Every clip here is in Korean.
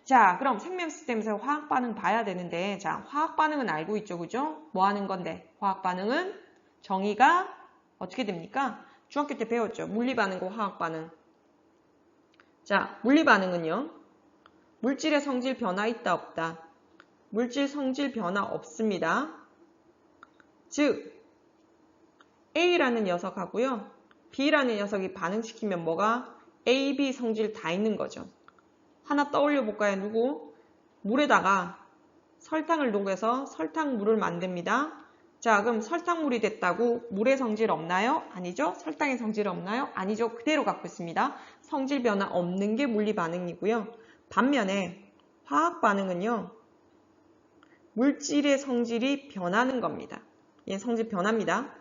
자, 그럼 생명 시스템에서 화학 반응 봐야 되는데, 자, 화학 반응은 알고 있죠, 그죠? 뭐 하는 건데? 화학 반응은 정의가 어떻게 됩니까? 중학교 때 배웠죠. 물리 반응과 화학 반응. 자, 물리 반응은요. 물질의 성질 변화 있다 없다. 물질 성질 변화 없습니다. 즉 A라는 녀석하고요. B라는 녀석이 반응시키면 뭐가? A, B 성질 다 있는 거죠. 하나 떠올려 볼까요? 누구? 물에다가 설탕을 녹여서 설탕물을 만듭니다. 자, 그럼 설탕물이 됐다고 물의 성질 없나요? 아니죠. 설탕의 성질 없나요? 아니죠. 그대로 갖고 있습니다. 성질 변화 없는 게 물리 반응이고요. 반면에 화학 반응은요. 물질의 성질이 변하는 겁니다. 얘 성질 변합니다.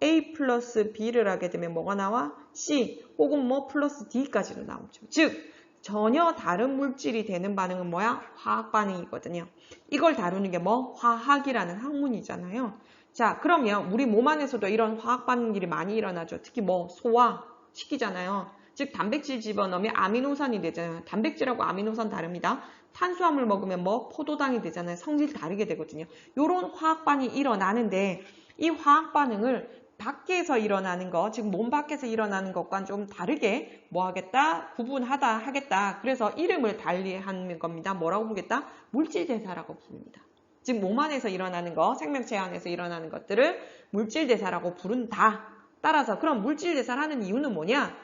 A 플러스 B를 하게 되면 뭐가 나와? C 혹은 뭐 플러스 D까지도 나오죠. 즉 전혀 다른 물질이 되는 반응은 뭐야? 화학 반응이거든요. 이걸 다루는 게 뭐? 화학이라는 학문이잖아요. 자, 그러면 우리 몸 안에서도 이런 화학 반응들이 많이 일어나죠. 특히 뭐 소화시키잖아요. 즉 단백질 집어넣으면 아미노산이 되잖아요. 단백질하고 아미노산 다릅니다. 탄수화물 먹으면 뭐 포도당이 되잖아요. 성질 다르게 되거든요. 이런 화학 반응이 일어나는데 이 화학 반응을 밖에서 일어나는 거, 즉 몸 밖에서 일어나는 것과는 좀 다르게 뭐 하겠다? 구분하다 하겠다. 그래서 이름을 달리 하는 겁니다. 뭐라고 부르겠다? 물질대사라고 부릅니다. 즉 몸 안에서 일어나는 거, 생명체 안에서 일어나는 것들을 물질대사라고 부른다. 따라서 그럼 물질대사를 하는 이유는 뭐냐?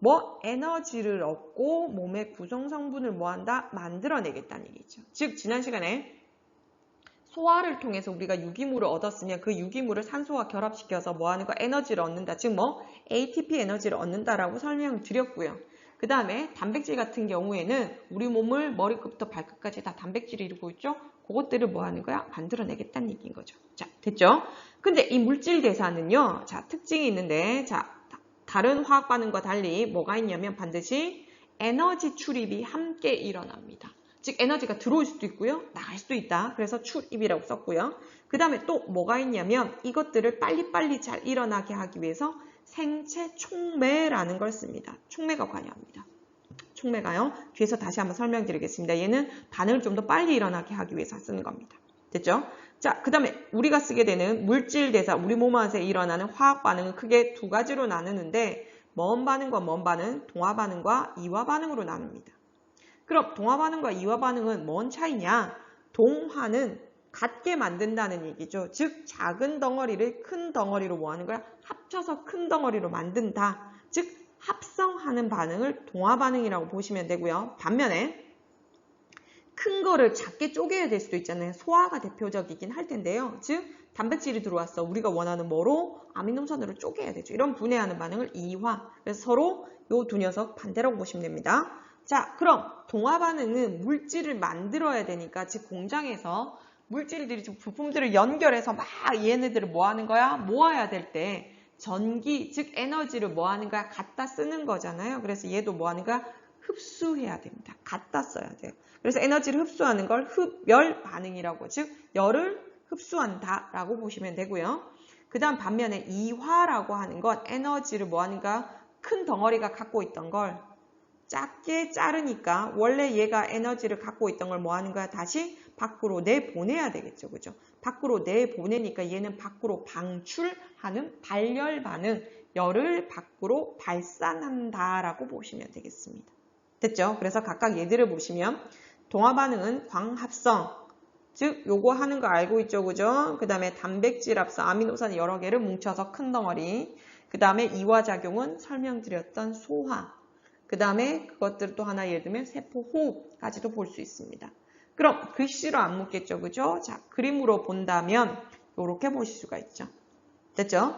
뭐 에너지를 얻고 몸의 구성성분을 뭐한다? 만들어내겠다는 얘기죠. 즉 지난 시간에 소화를 통해서 우리가 유기물을 얻었으면 그 유기물을 산소와 결합시켜서 뭐하는 거? 에너지를 얻는다. 즉 뭐 ATP 에너지를 얻는다라고 설명을 드렸고요. 그 다음에 단백질 같은 경우에는 우리 몸을 머리끝부터 발끝까지 다 단백질이 이루고 있죠. 그것들을 뭐하는 거야? 만들어내겠다는 얘기인 거죠. 자, 됐죠? 근데 이 물질 대사는요. 자, 특징이 있는데 자, 다른 화학 반응과 달리 뭐가 있냐면 반드시 에너지 출입이 함께 일어납니다. 즉 에너지가 들어올 수도 있고요. 나갈 수도 있다. 그래서 출입이라고 썼고요. 그 다음에 또 뭐가 있냐면 이것들을 빨리빨리 잘 일어나게 하기 위해서 생체 촉매라는 걸 씁니다. 촉매가 관여합니다. 촉매가요. 뒤에서 다시 한번 설명드리겠습니다. 얘는 반응을 좀 더 빨리 일어나게 하기 위해서 쓰는 겁니다. 됐죠? 자, 그 다음에 우리가 쓰게 되는 물질 대사, 우리 몸 안에서 일어나는 화학 반응은 크게 두 가지로 나누는데 먼 반응과 먼 반응, 동화 반응과 이화 반응으로 나눕니다. 그럼 동화 반응과 이화 반응은 뭔 차이냐? 동화는 같게 만든다는 얘기죠. 즉 작은 덩어리를 큰 덩어리로 뭐 하는 거야? 합쳐서 큰 덩어리로 만든다. 즉 합성하는 반응을 동화 반응이라고 보시면 되고요. 반면에 큰 거를 작게 쪼개야 될 수도 있잖아요. 소화가 대표적이긴 할 텐데요. 즉 단백질이 들어왔어. 우리가 원하는 뭐로? 아미노산으로 쪼개야 되죠. 이런 분해하는 반응을 이화. 그래서 서로 요 두 녀석 반대라고 보시면 됩니다. 자, 그럼 동화 반응은 물질을 만들어야 되니까 즉 공장에서 물질들이 부품들을 연결해서 막 얘네들을 뭐 하는 거야? 모아야 될 때 전기, 즉 에너지를 뭐 하는 거야? 갖다 쓰는 거잖아요. 그래서 얘도 뭐 하는 거야? 흡수해야 됩니다. 갖다 써야 돼요. 그래서 에너지를 흡수하는 걸 흡열 반응이라고, 즉 열을 흡수한다라고 보시면 되고요. 그 다음 반면에 이화라고 하는 건 에너지를 뭐 하는가? 큰 덩어리가 갖고 있던 걸 작게 자르니까 원래 얘가 에너지를 갖고 있던 걸 뭐 하는 거야? 다시 밖으로 내보내야 되겠죠. 그죠? 밖으로 내보내니까 얘는 밖으로 방출하는 발열 반응, 열을 밖으로 발산한다라고 보시면 되겠습니다. 됐죠? 그래서 각각 얘들을 보시면 동화 반응은 광합성, 즉 요거 하는 거 알고 있죠? 그죠? 그 다음에 단백질 합성, 아미노산 여러 개를 뭉쳐서 큰 덩어리, 그 다음에 이화작용은 설명드렸던 소화, 그 다음에 그것들 또 하나 예를 들면 세포 호흡까지도 볼 수 있습니다. 그럼 글씨로 안 묻겠죠? 그죠? 자, 그림으로 본다면 이렇게 보실 수가 있죠. 됐죠?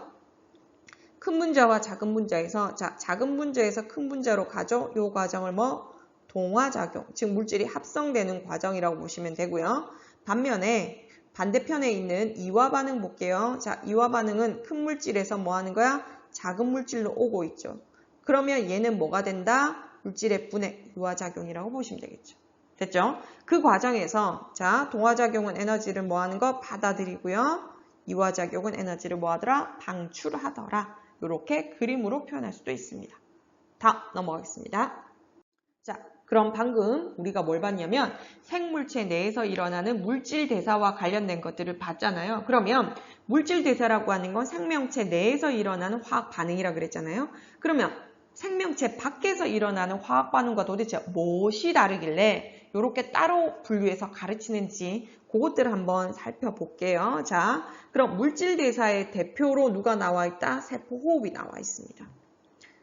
큰 문자와 작은 문자에서, 자, 작은 문자에서 큰 문자로 가죠. 이 과정을 뭐? 동화작용, 즉 물질이 합성되는 과정이라고 보시면 되고요. 반면에 반대편에 있는 이화 반응 볼게요. 자, 이화 반응은 큰 물질에서 뭐 하는 거야? 작은 물질로 오고 있죠. 그러면 얘는 뭐가 된다? 물질의 분해, 유화작용이라고 보시면 되겠죠. 됐죠? 그 과정에서 자, 동화작용은 에너지를 뭐 하는 거? 받아들이고요. 이화작용은 에너지를 뭐 하더라? 방출하더라. 이렇게 그림으로 표현할 수도 있습니다. 다음 넘어가겠습니다. 자, 그럼 방금 우리가 뭘 봤냐면 생물체 내에서 일어나는 물질 대사와 관련된 것들을 봤잖아요. 그러면 물질 대사라고 하는 건 생명체 내에서 일어나는 화학 반응이라 그랬잖아요. 그러면 생명체 밖에서 일어나는 화학 반응과 도대체 무엇이 다르길래 이렇게 따로 분류해서 가르치는지 그것들을 한번 살펴볼게요. 자, 그럼 물질 대사의 대표로 누가 나와 있다? 세포호흡이 나와 있습니다.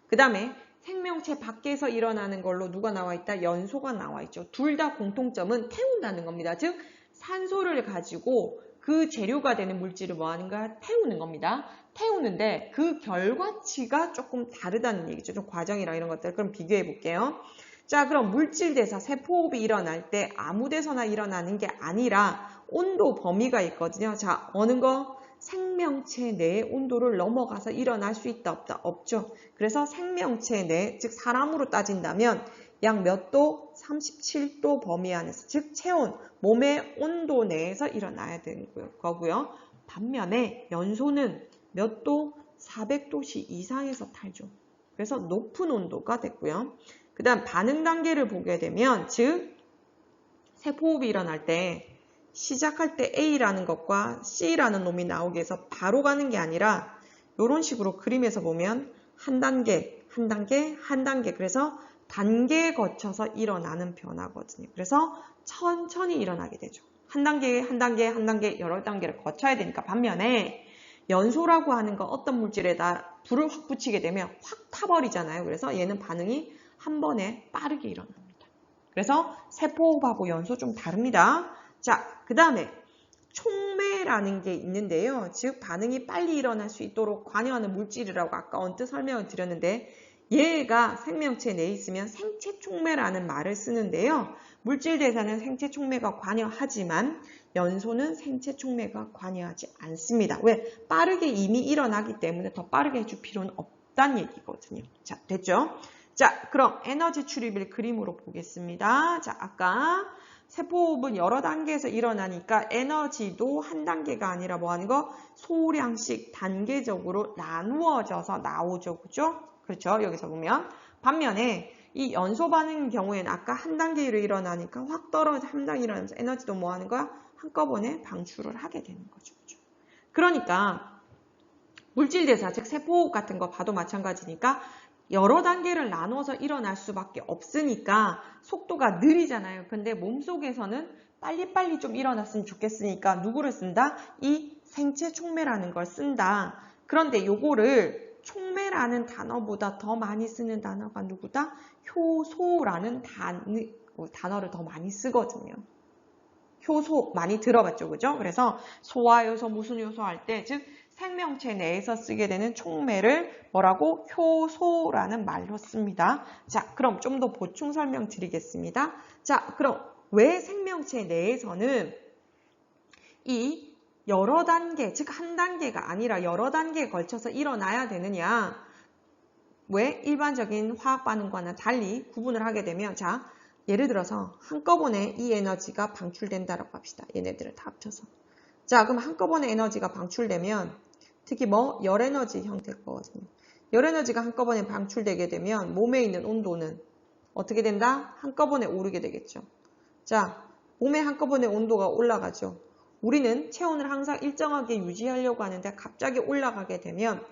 그 다음에 생명체 밖에서 일어나는 걸로 누가 나와 있다? 연소가 나와 있죠. 둘 다 공통점은 태운다는 겁니다. 즉 산소를 가지고 그 재료가 되는 물질을 뭐 하는 거야? 태우는 겁니다. 태우는데 그 결과치가 조금 다르다는 얘기죠. 좀 과정이랑 이런 것들 그럼 비교해 볼게요. 자, 그럼 물질 대사, 세포호흡이 일어날 때 아무 데서나 일어나는 게 아니라 온도 범위가 있거든요. 자, 어느 거? 생명체 내의 온도를 넘어가서 일어날 수 있다, 없다? 없죠. 그래서 생명체 내, 즉 사람으로 따진다면 약 몇 도? 37도 범위 안에서, 즉 체온, 몸의 온도 내에서 일어나야 되는 거고요. 반면에 연소는 몇 도? 400도씨 이상에서 탈죠. 그래서 높은 온도가 됐고요. 그 다음 반응 단계를 보게 되면, 즉 세포호흡이 일어날 때 시작할 때 A라는 것과 C라는 놈이 나오게 해서 바로 가는 게 아니라 이런 식으로 그림에서 보면 한 단계, 한 단계, 한 단계, 그래서 단계에 거쳐서 일어나는 변화거든요. 그래서 천천히 일어나게 되죠. 한 단계, 한 단계, 한 단계, 여러 단계를 거쳐야 되니까. 반면에 연소라고 하는 건 어떤 물질에다 불을 확 붙이게 되면 확 타버리잖아요. 그래서 얘는 반응이 한 번에 빠르게 일어납니다. 그래서 세포호흡하고 연소 좀 다릅니다. 자, 그 다음에 촉매라는 게 있는데요. 즉 반응이 빨리 일어날 수 있도록 관여하는 물질이라고 아까 언뜻 설명을 드렸는데 얘가 생명체 내에 있으면 생체 촉매라는 말을 쓰는데요. 물질 대사는 생체 촉매가 관여하지만 연소는 생체 촉매가 관여하지 않습니다. 왜? 빠르게 이미 일어나기 때문에 더 빠르게 해줄 필요는 없다는 얘기거든요. 자, 됐죠? 자, 그럼 에너지 출입을 그림으로 보겠습니다. 자, 아까 세포호흡은 여러 단계에서 일어나니까 에너지도 한 단계가 아니라 뭐 하는 거? 소량씩 단계적으로 나누어져서 나오죠. 그죠? 그렇죠? 여기서 보면. 반면에 이 연소 반응 경우에는 아까 한 단계로 일어나니까 확 떨어져 한 단계 일어나면서 에너지도 뭐 하는 거야? 한꺼번에 방출을 하게 되는 거죠. 그죠? 그러니까 물질 대사, 즉 세포호흡 같은 거 봐도 마찬가지니까 여러 단계를 나눠서 일어날 수밖에 없으니까 속도가 느리잖아요. 근데 몸속에서는 빨리빨리 좀 일어났으면 좋겠으니까 누구를 쓴다? 이 생체 촉매라는 걸 쓴다. 그런데 요거를 촉매라는 단어보다 더 많이 쓰는 단어가 누구다? 효소라는 단어를 더 많이 쓰거든요. 효소 많이 들어봤죠, 그죠? 그래서 소화효소, 무슨 효소 할 때, 즉 생명체 내에서 쓰게 되는 촉매를 뭐라고? 효소라는 말로 씁니다. 자, 그럼 좀 더 보충 설명 드리겠습니다. 자, 그럼 왜 생명체 내에서는 이 여러 단계, 즉 한 단계가 아니라 여러 단계에 걸쳐서 일어나야 되느냐? 왜? 일반적인 화학 반응과는 달리 구분을 하게 되면, 자, 예를 들어서 한꺼번에 이 에너지가 방출된다라고 합시다. 얘네들을 다 합쳐서. 자, 그럼 한꺼번에 에너지가 방출되면 특히 뭐 열에너지 형태일 거거든요. 열에너지가 한꺼번에 방출되게 되면 몸에 있는 온도는 어떻게 된다? 한꺼번에 오르게 되겠죠. 자, 몸에 한꺼번에 온도가 올라가죠. 우리는 체온을 항상 일정하게 유지하려고 하는데 갑자기 올라가게 되면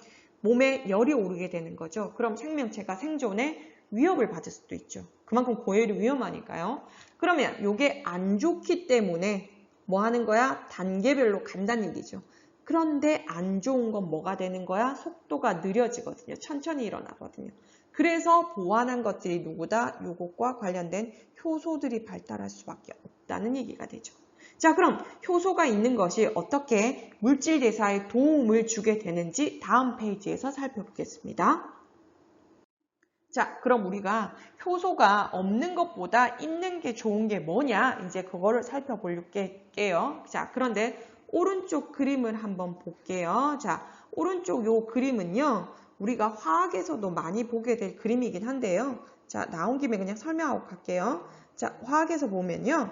몸에 열이 오르게 되는 거죠. 그럼 생명체가 생존에 위협을 받을 수도 있죠. 그만큼 고열이 위험하니까요. 그러면 이게 안 좋기 때문에 뭐 하는 거야? 단계별로 간다는 얘기죠. 그런데 안 좋은 건 뭐가 되는 거야? 속도가 느려지거든요. 천천히 일어나거든요. 그래서 보완한 것들이 누구다? 요것과 관련된 효소들이 발달할 수밖에 없다는 얘기가 되죠. 자, 그럼 효소가 있는 것이 어떻게 물질 대사에 도움을 주게 되는지 다음 페이지에서 살펴보겠습니다. 자, 그럼 우리가 효소가 없는 것보다 있는 게 좋은 게 뭐냐? 이제 그거를 살펴볼게요. 자, 그런데 오른쪽 그림을 한번 볼게요. 자, 오른쪽 요 그림은요. 우리가 화학에서도 많이 보게 될 그림이긴 한데요. 자, 나온 김에 그냥 설명하고 갈게요. 자, 화학에서 보면요.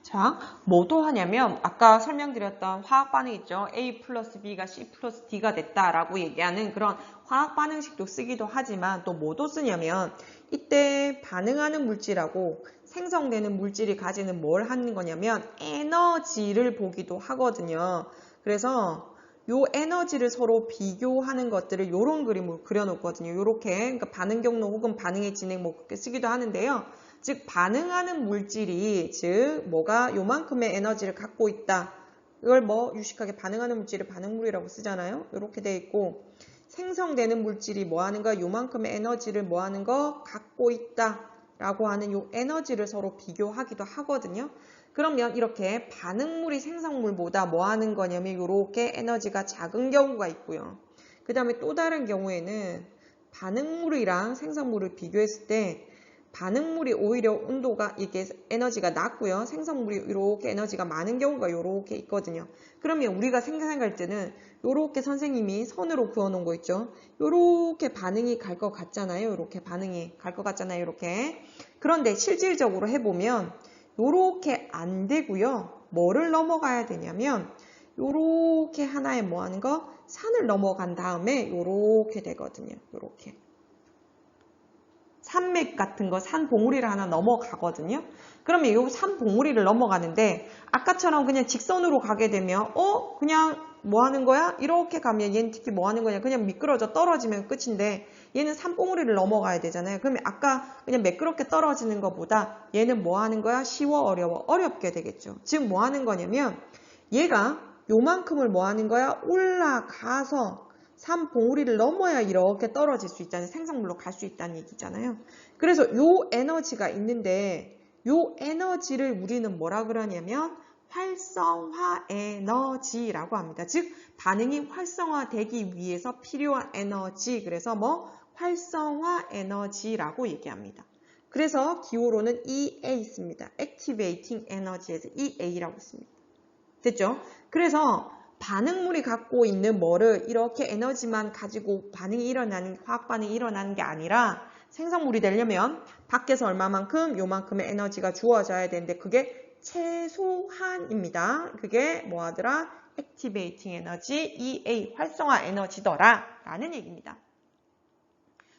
자, 뭐도 하냐면 아까 설명드렸던 화학 반응 있죠. A 플러스 B가 C 플러스 D가 됐다라고 얘기하는 그런 화학 반응식도 쓰기도 하지만 또 뭐도 쓰냐면 이때 반응하는 물질하고 생성되는 물질이 가지는 뭘 하는 거냐면 에너지를 보기도 하거든요. 그래서 요 에너지를 서로 비교하는 것들을 요런 그림으로 그려놓거든요. 요렇게 그러니까 반응 경로 혹은 반응의 진행 뭐 그렇게 쓰기도 하는데요. 즉 반응하는 물질이 즉 뭐가 요만큼의 에너지를 갖고 있다. 이걸 뭐 유식하게 반응하는 물질을 반응물이라고 쓰잖아요. 이렇게 돼 있고 생성되는 물질이 뭐 하는 거 요만큼의 에너지를 뭐 하는 거 갖고 있다 라고 하는 요 에너지를 서로 비교하기도 하거든요. 그러면 이렇게 반응물이 생성물보다 뭐 하는 거냐면 이렇게 에너지가 작은 경우가 있고요. 그 다음에 또 다른 경우에는 반응물이랑 생성물을 비교했을 때 반응물이 오히려 온도가 이게 에너지가 낮고요. 생성물이 이렇게 에너지가 많은 경우가 이렇게 있거든요. 그러면 우리가 생각할 때는 이렇게 선생님이 선으로 그어놓은 거 있죠. 이렇게 반응이 갈 것 같잖아요. 이렇게 반응이 갈 것 같잖아요. 이렇게. 그런데 실질적으로 해보면 이렇게 안 되고요. 뭐를 넘어가야 되냐면 이렇게 하나에 뭐 하는 거? 산을 넘어간 다음에 이렇게 되거든요. 이렇게. 산맥 같은 거, 산 봉우리를 하나 넘어가거든요. 그러면 이 산 봉우리를 넘어가는데 아까처럼 그냥 직선으로 가게 되면 그냥 뭐 하는 거야? 이렇게 가면 얘는 특히 뭐 하는 거냐? 그냥 미끄러져 떨어지면 끝인데 얘는 산 봉우리를 넘어가야 되잖아요. 그러면 아까 그냥 매끄럽게 떨어지는 것보다 얘는 뭐 하는 거야? 쉬워, 어려워? 어렵게 되겠죠. 즉 뭐 하는 거냐면 얘가 요만큼을 뭐 하는 거야? 올라가서 산 봉우리를 넘어야 이렇게 떨어질 수 있잖아요. 생성물로 갈 수 있다는 얘기잖아요. 그래서 요 에너지가 있는데 요 에너지를 우리는 뭐라 그러냐면 활성화 에너지라고 합니다. 즉 반응이 활성화되기 위해서 필요한 에너지. 그래서 뭐 활성화 에너지라고 얘기합니다. 그래서 기호로는 EA 있습니다. Activating Energy에서 EA라고 있습니다. 됐죠? 그래서 반응물이 갖고 있는 뭐를 이렇게 에너지만 가지고 반응이 일어나는, 화학 반응이 일어나는 게 아니라 생성물이 되려면 밖에서 얼마만큼? 요만큼의 에너지가 주어져야 되는데 그게 최소한입니다. 그게 뭐 하더라? Activating Energy, EA, 활성화 에너지더라 라는 얘기입니다.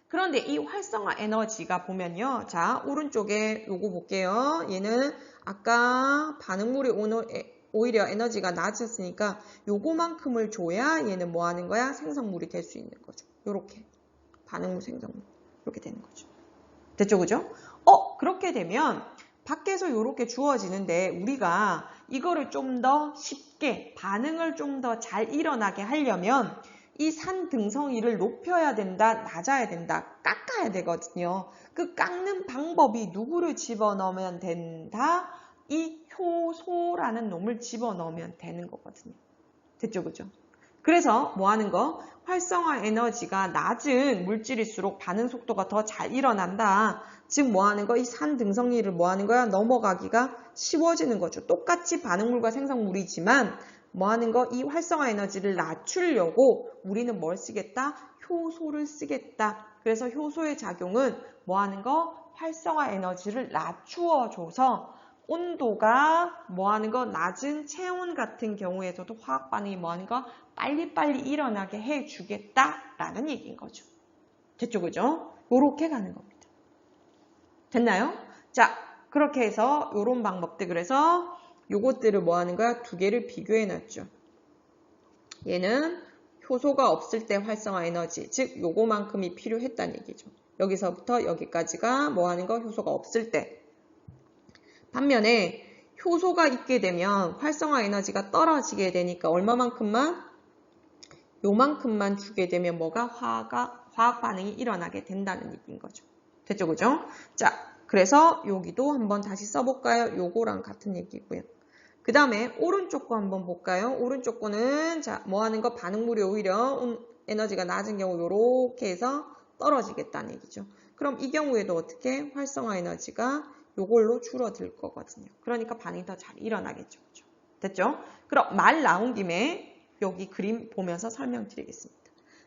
그런데 이 활성화 에너지가 보면요. 자, 오른쪽에 요거 볼게요. 얘는 아까 반응물이 오히려 에너지가 낮았으니까 요거만큼을 줘야 얘는 뭐 하는 거야? 생성물이 될 수 있는 거죠. 요렇게. 반응물 생성물. 이렇게 되는 거죠. 됐죠? 그죠? 그렇게 되면 밖에서 요렇게 주어지는데 우리가 이거를 좀 더 쉽게 반응을 좀 더 잘 일어나게 하려면 이 산 등성이를 높여야 된다, 낮아야 된다, 깎아야 되거든요. 그 깎는 방법이 누구를 집어넣으면 된다? 이 효소라는 놈을 집어넣으면 되는 거거든요. 됐죠? 그죠? 그래서 뭐 하는 거? 활성화 에너지가 낮은 물질일수록 반응 속도가 더 잘 일어난다. 즉 뭐 하는 거? 이 산 등성이를 뭐 하는 거야? 넘어가기가 쉬워지는 거죠. 똑같이 반응물과 생성물이지만 뭐 하는 거? 이 활성화 에너지를 낮추려고 우리는 뭘 쓰겠다? 효소를 쓰겠다. 그래서 효소의 작용은 뭐 하는 거? 활성화 에너지를 낮추어줘서 온도가 뭐 하는 거? 낮은 체온 같은 경우에서도 화학 반응이 뭐 하는 거? 빨리빨리 일어나게 해주겠다라는 얘기인 거죠. 됐죠? 그죠? 요렇게 가는 겁니다. 됐나요? 자, 그렇게 해서 요런 방법들 그래서 요것들을 뭐 하는 거야? 두 개를 비교해 놨죠. 얘는 효소가 없을 때 활성화 에너지, 즉 요거만큼이 필요했다는 얘기죠. 여기서부터 여기까지가 뭐 하는 거? 효소가 없을 때. 반면에 효소가 있게 되면 활성화 에너지가 떨어지게 되니까 얼마만큼만? 요만큼만 주게 되면 뭐가? 화학 반응이 일어나게 된다는 얘기인 거죠. 됐죠? 그죠? 자, 그래서 여기도 한번 다시 써볼까요? 요거랑 같은 얘기고요. 그 다음에 오른쪽 거 한번 볼까요? 오른쪽 거는 자, 뭐 하는 거? 반응물이 오히려 에너지가 낮은 경우 요렇게 해서 떨어지겠다는 얘기죠. 그럼 이 경우에도 어떻게? 활성화 에너지가 요걸로 줄어들 거거든요. 그러니까 반응이 더 잘 일어나겠죠. 그렇죠? 됐죠? 그럼 말 나온 김에 여기 그림 보면서 설명드리겠습니다.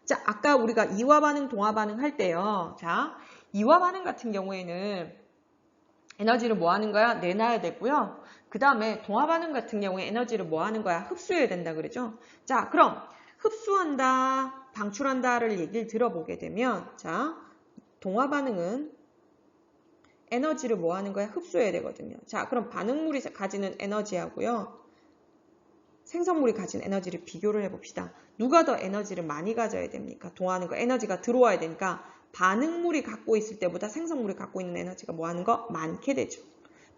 자, 아까 우리가 이화 반응, 동화 반응 할 때요. 자, 이화 반응 같은 경우에는 에너지를 뭐 하는 거야? 내놔야 되고요. 그 다음에 동화 반응 같은 경우에 에너지를 뭐 하는 거야? 흡수해야 된다 그러죠. 자, 그럼 흡수한다, 방출한다를 얘기를 들어보게 되면 자, 동화 반응은 에너지를 뭐 하는 거야? 흡수해야 되거든요. 자, 그럼 반응물이 가지는 에너지하고요. 생성물이 가진 에너지를 비교를 해봅시다. 누가 더 에너지를 많이 가져야 됩니까? 동화하는 거 에너지가 들어와야 되니까 반응물이 갖고 있을 때보다 생성물이 갖고 있는 에너지가 뭐 하는 거? 많게 되죠.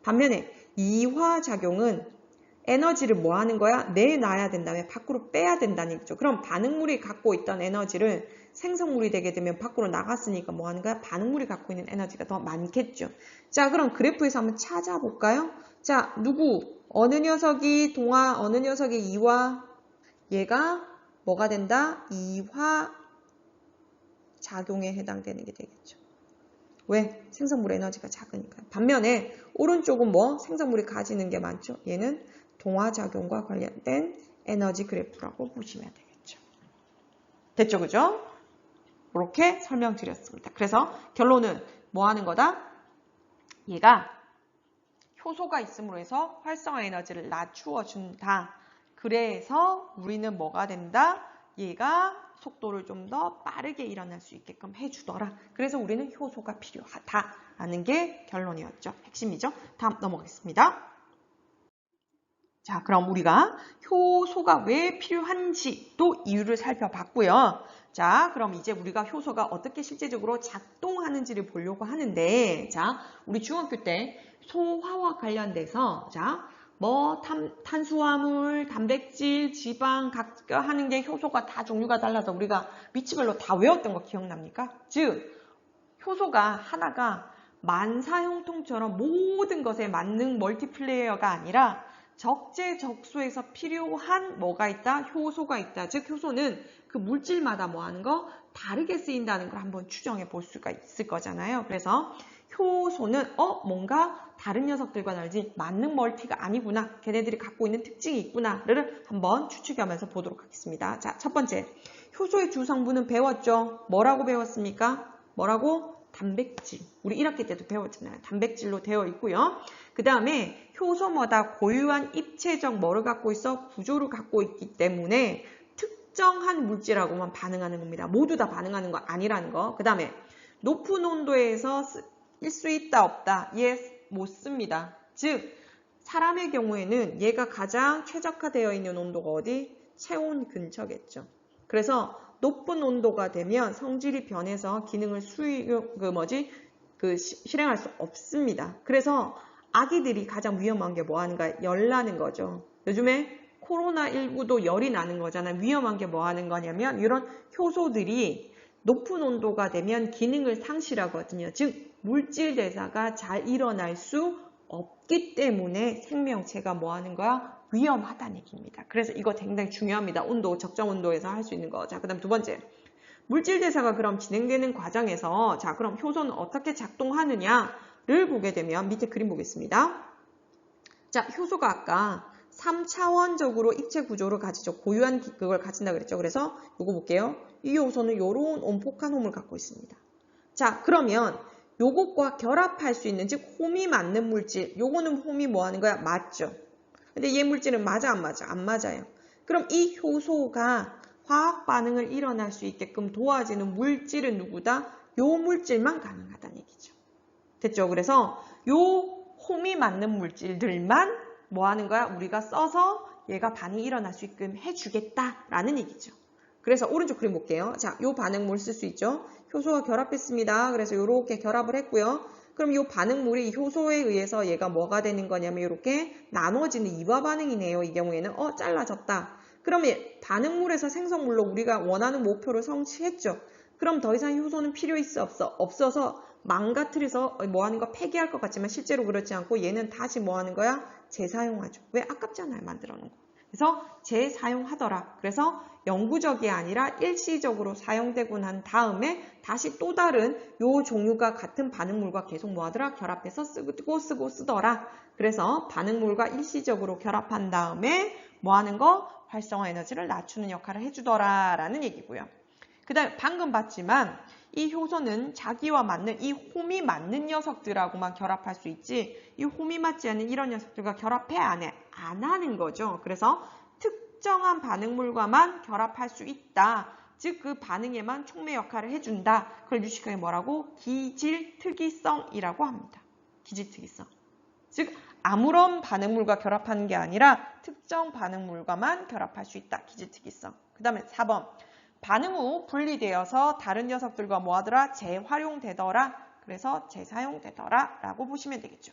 반면에 이화작용은 에너지를 뭐 하는 거야? 내놔야 된다며 밖으로 빼야 된다는 얘기죠. 그럼 반응물이 갖고 있던 에너지를 생성물이 되게 되면 밖으로 나갔으니까 뭐 하는 거야? 반응물이 갖고 있는 에너지가 더 많겠죠. 자, 그럼 그래프에서 한번 찾아볼까요? 자, 누구? 어느 녀석이 동화, 어느 녀석이 이화? 얘가 뭐가 된다? 이화 작용에 해당되는 게 되겠죠. 왜? 생성물 에너지가 작으니까요. 반면에 오른쪽은 뭐? 생성물이 가지는 게 많죠. 얘는 동화작용과 관련된 에너지 그래프라고 보시면 되겠죠. 됐죠? 그죠? 이렇게 설명드렸습니다. 그래서 결론은 뭐 하는 거다? 얘가 효소가 있음으로 해서 활성화 에너지를 낮추어 준다. 그래서 우리는 뭐가 된다? 얘가 속도를 좀 더 빠르게 일어날 수 있게끔 해주더라. 그래서 우리는 효소가 필요하다라는 게 결론이었죠. 핵심이죠. 다음 넘어가겠습니다. 자, 그럼 우리가 효소가 왜 필요한지 또 이유를 살펴봤고요. 자, 그럼 이제 우리가 효소가 어떻게 실제적으로 작동하는지를 보려고 하는데, 자, 우리 중학교 때 소화와 관련돼서, 자, 뭐 탄수화물, 단백질, 지방 각각 하는 게 효소가 다 종류가 달라서 우리가 위치별로 다 외웠던 거 기억납니까? 즉, 효소가 하나가 만사형통처럼 모든 것에 맞는 멀티플레이어가 아니라 적재적소에서 필요한 뭐가 있다? 효소가 있다. 즉 효소는 그 물질마다 뭐 하는 거? 다르게 쓰인다는 걸 한번 추정해 볼 수가 있을 거잖아요. 그래서 효소는 뭔가 다른 녀석들과 다르지 만능 멀티가 아니구나. 걔네들이 갖고 있는 특징이 있구나를 한번 추측하면서 보도록 하겠습니다. 자, 첫 번째. 효소의 주성분은 배웠죠? 뭐라고 배웠습니까? 뭐라고? 단백질. 우리 1학기 때도 배웠잖아요. 단백질로 되어 있고요. 그 다음에 효소마다 고유한 입체적 뭐를 갖고 있어? 구조를 갖고 있기 때문에 특정한 물질하고만 반응하는 겁니다. 모두 다 반응하는 거 아니라는 거. 그 다음에 높은 온도에서 쓸 수 있다 없다? 예, 못 씁니다. 즉 사람의 경우에는 얘가 가장 최적화되어 있는 온도가 어디? 체온 근처겠죠. 그래서 높은 온도가 되면 성질이 변해서 기능을 실행할 수 없습니다. 그래서 아기들이 가장 위험한 게 뭐 하는가? 열 나는 거죠. 요즘에 코로나19도 열이 나는 거잖아요. 위험한 게 뭐 하는 거냐면 이런 효소들이 높은 온도가 되면 기능을 상실하거든요. 즉 물질 대사가 잘 일어날 수 없기 때문에 생명체가 뭐 하는 거야? 위험하다는 얘기입니다. 그래서 이거 굉장히 중요합니다. 온도, 적정 온도에서 할 수 있는 거. 자, 그 다음 두 번째. 물질 대사가 그럼 진행되는 과정에서 자, 그럼 효소는 어떻게 작동하느냐를 보게 되면 밑에 그림 보겠습니다. 자, 효소가 아까 3차원적으로 입체 구조를 가지죠. 고유한 그걸 가진다 그랬죠. 그래서 요거 볼게요. 이 효소는 요런 온폭한 홈을 갖고 있습니다. 자, 그러면 요것과 결합할 수 있는, 즉 홈이 맞는 물질, 요거는 홈이 뭐 하는 거야? 맞죠. 근데 얘 물질은 맞아 안 맞아? 안 맞아요. 그럼 이 효소가 화학 반응을 일어날 수 있게끔 도와주는 물질은 누구다? 요 물질만 가능하다는 얘기죠. 됐죠? 그래서 요 홈이 맞는 물질들만 뭐 하는 거야? 우리가 써서 얘가 반응이 일어날 수 있게끔 해주겠다라는 얘기죠. 그래서 오른쪽 그림 볼게요. 자, 요 반응물 쓸 수 있죠. 효소가 결합했습니다. 그래서 요렇게 결합을 했고요. 그럼 이 반응물이 이 효소에 의해서 얘가 뭐가 되는 거냐면 이렇게 나눠지는 이화 반응이네요. 이 경우에는 잘라졌다. 그러면 반응물에서 생성물로 우리가 원하는 목표를 성취했죠. 그럼 더 이상 효소는 필요 있어 없어? 없어서 망가뜨려서 뭐 하는 거 폐기할 것 같지만 실제로 그렇지 않고 얘는 다시 뭐 하는 거야? 재사용하죠. 왜? 아깝잖아요. 만들어 놓은 거. 그래서 재사용하더라. 그래서 영구적이 아니라 일시적으로 사용되고 난 다음에 다시 또 다른 요 종류가 같은 반응물과 계속 뭐하더라? 결합해서 쓰고 쓰더라. 그래서 반응물과 일시적으로 결합한 다음에 뭐하는 거? 활성화 에너지를 낮추는 역할을 해주더라 라는 얘기고요. 그 다음에 방금 봤지만 이 효소는 자기와 맞는 이 홈이 맞는 녀석들하고만 결합할 수 있지 이 홈이 맞지 않는 이런 녀석들과 결합해 안 해? 안 하는 거죠. 그래서 특정한 반응물과만 결합할 수 있다. 즉 그 반응에만 촉매 역할을 해준다. 그걸 유식하게 뭐라고? 기질특이성이라고 합니다. 기질특이성. 즉 아무런 반응물과 결합하는 게 아니라 특정 반응물과만 결합할 수 있다. 기질특이성. 그 다음에 4번. 반응 후 분리되어서 다른 녀석들과 뭐하더라? 재활용되더라. 그래서 재사용되더라 라고 보시면 되겠죠.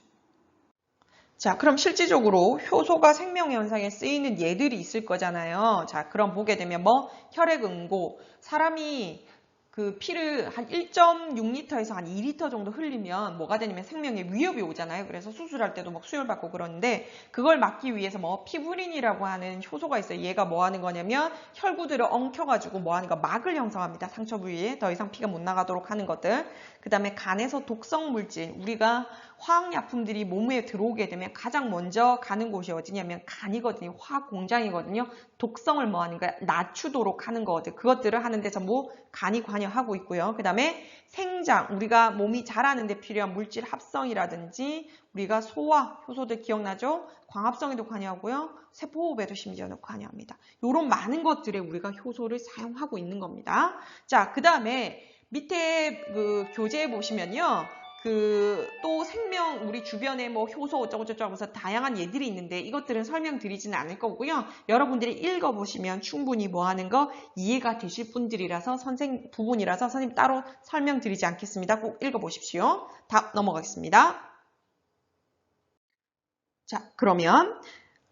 자, 그럼 실질적으로 효소가 생명현상에 쓰이는 예들이 있을 거잖아요. 자, 그럼 보게 되면 뭐 혈액응고, 사람이 그 피를 한 1.6리터에서 한 2리터 정도 흘리면 뭐가 되냐면 생명에 위협이 오잖아요. 그래서 수술할 때도 막 수혈받고 그러는데 그걸 막기 위해서 뭐 피부린이라고 하는 효소가 있어요. 얘가 뭐 하는 거냐면 혈구들을 엉켜가지고 뭐 하는 거 막을 형성합니다. 상처 부위에 더 이상 피가 못 나가도록 하는 것들. 그 다음에 간에서 독성 물질, 우리가 화학약품들이 몸에 들어오게 되면 가장 먼저 가는 곳이 어디냐면 간이거든요. 화학 공장이거든요. 독성을 뭐 하는 거야? 낮추도록 하는 거거든요. 그것들을 하는데 전부 간이 관여하고 있고요. 그 다음에 생장, 우리가 몸이 자라는데 필요한 물질 합성이라든지 우리가 소화, 효소들 기억나죠? 광합성에도 관여하고요. 세포호흡에도 심지어는 관여합니다. 이런 많은 것들에 우리가 효소를 사용하고 있는 겁니다. 자, 그 다음에 밑에 그 교재에 보시면요. 또 생명, 우리 주변에 뭐 효소 어쩌고저쩌고 하면서 다양한 예들이 있는데 이것들은 설명드리지는 않을 거고요. 여러분들이 읽어보시면 충분히 뭐 하는 거 이해가 되실 분들이라서 부분이라서 선생님 따로 설명드리지 않겠습니다. 꼭 읽어보십시오. 다음 넘어가겠습니다. 자, 그러면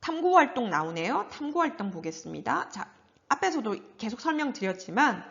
탐구활동 나오네요. 탐구활동 보겠습니다. 자, 앞에서도 계속 설명드렸지만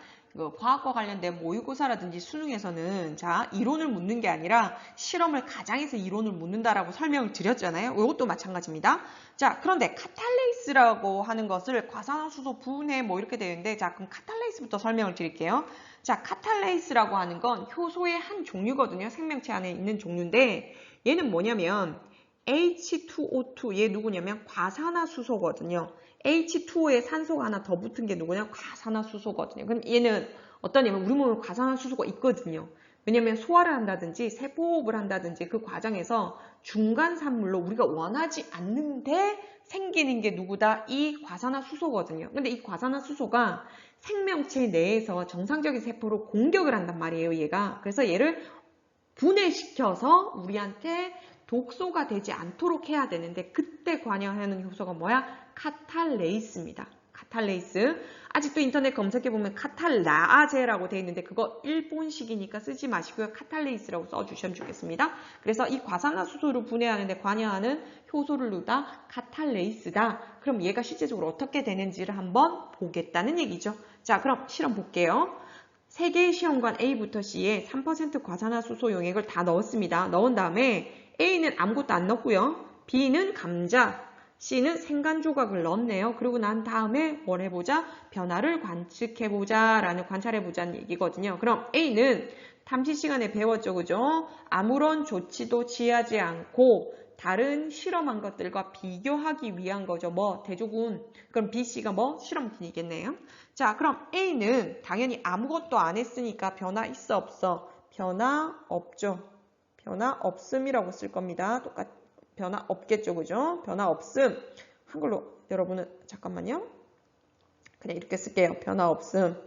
과학과 관련된 모의고사라든지 수능에서는 자 이론을 묻는 게 아니라 실험을 가장해서 이론을 묻는다라고 설명을 드렸잖아요. 이것도 마찬가지입니다. 자 그런데 카탈레이스라고 하는 것을 과산화수소 분해 뭐 이렇게 되는데 자 그럼 카탈레이스부터 설명을 드릴게요. 자 카탈레이스라고 하는 건 효소의 한 종류거든요. 생명체 안에 있는 종류인데 얘는 뭐냐면 H2O2 얘 누구냐면 과산화수소거든요. H2O에 산소가 하나 더 붙은 게 누구냐? 과산화수소거든요. 그럼 얘는 어떠냐면 우리 몸에 과산화수소가 있거든요. 왜냐면 소화를 한다든지 세포호흡을 한다든지 그 과정에서 중간산물로 우리가 원하지 않는데 생기는 게 누구다? 이 과산화수소거든요. 근데 이 과산화수소가 생명체 내에서 정상적인 세포로 공격을 한단 말이에요. 얘가. 그래서 얘를 분해시켜서 우리한테 독소가 되지 않도록 해야 되는데 그때 관여하는 효소가 뭐야? 카탈레이스입니다. 카탈레이스. 아직도 인터넷 검색해보면 카탈라아제라고 되어 있는데 그거 일본식이니까 쓰지 마시고요. 카탈레이스라고 써주시면 좋겠습니다. 그래서 이 과산화수소를 분해하는데 관여하는 효소를 누다 카탈레이스다. 그럼 얘가 실제적으로 어떻게 되는지를 한번 보겠다는 얘기죠. 자, 그럼 실험 볼게요. 3개의 시험관 A부터 C에 3% 과산화수소 용액을 다 넣었습니다. 넣은 다음에 A는 아무것도 안 넣었고요. B는 감자, C는 생간 조각을 넣었네요. 그리고 난 다음에 뭘 해보자? 변화를 관측해보자 라는 관찰해보자는 얘기거든요. 그럼 A는 탐시 시간에 배웠죠. 그죠? 아무런 조치도 취하지 않고 다른 실험한 것들과 비교하기 위한 거죠. 뭐 대조군. 그럼 B, C가 뭐 실험군이겠네요. 자, 그럼 A는 당연히 아무것도 안 했으니까 변화 있어 없어? 변화 없죠. 변화 없음이라고 쓸 겁니다. 변화 없겠죠. 그죠? 변화 없음. 한글로 여러분은 잠깐만요. 그냥 이렇게 쓸게요. 변화 없음.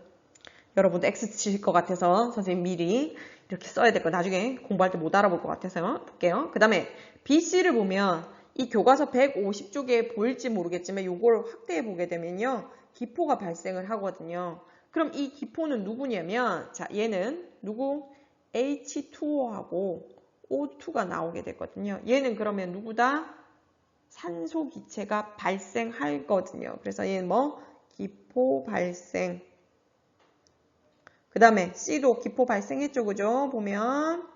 여러분도 X 치실 것 같아서 선생님 미리 이렇게 써야 될 거 나중에 공부할 때 못 알아볼 것 같아서 볼게요. 그 다음에 BC를 보면 이 교과서 150쪽에 보일지 모르겠지만 이걸 확대해 보게 되면요. 기포가 발생을 하거든요. 그럼 이 기포는 누구냐면 자 얘는 누구? H2O하고 O2가 나오게 되거든요. 얘는 그러면 누구다? 산소 기체가 발생하거든요. 그래서 얘는 뭐? 기포 발생. 그 다음에 C도 기포 발생했죠. 그죠? 보면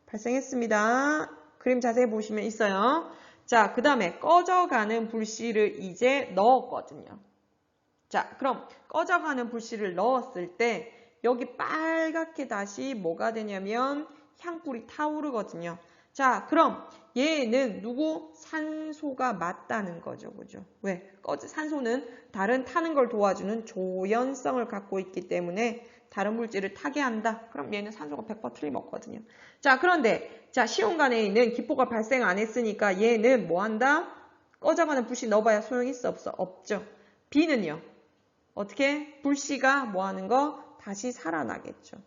발생했습니다. 그림 자세히 보시면 있어요. 자, 그 다음에 꺼져가는 불씨를 이제 넣었거든요. 자, 그럼 꺼져가는 불씨를 넣었을 때 여기 빨갛게 다시 뭐가 되냐면 향불이 타오르거든요. 자, 그럼 얘는 누구? 산소가 맞다는 거죠. 그죠? 왜? 산소는 다른 타는 걸 도와주는 조연성을 갖고 있기 때문에 다른 물질을 타게 한다. 그럼 얘는 산소가 100% 틀림없거든요. 자, 그런데 자 시험관에 있는 기포가 발생 안 했으니까 얘는 뭐 한다? 꺼져가는 불씨 넣어봐야 소용이 있어 없어? 없죠. B는요. 어떻게? 불씨가 뭐 하는 거? 다시 살아나겠죠.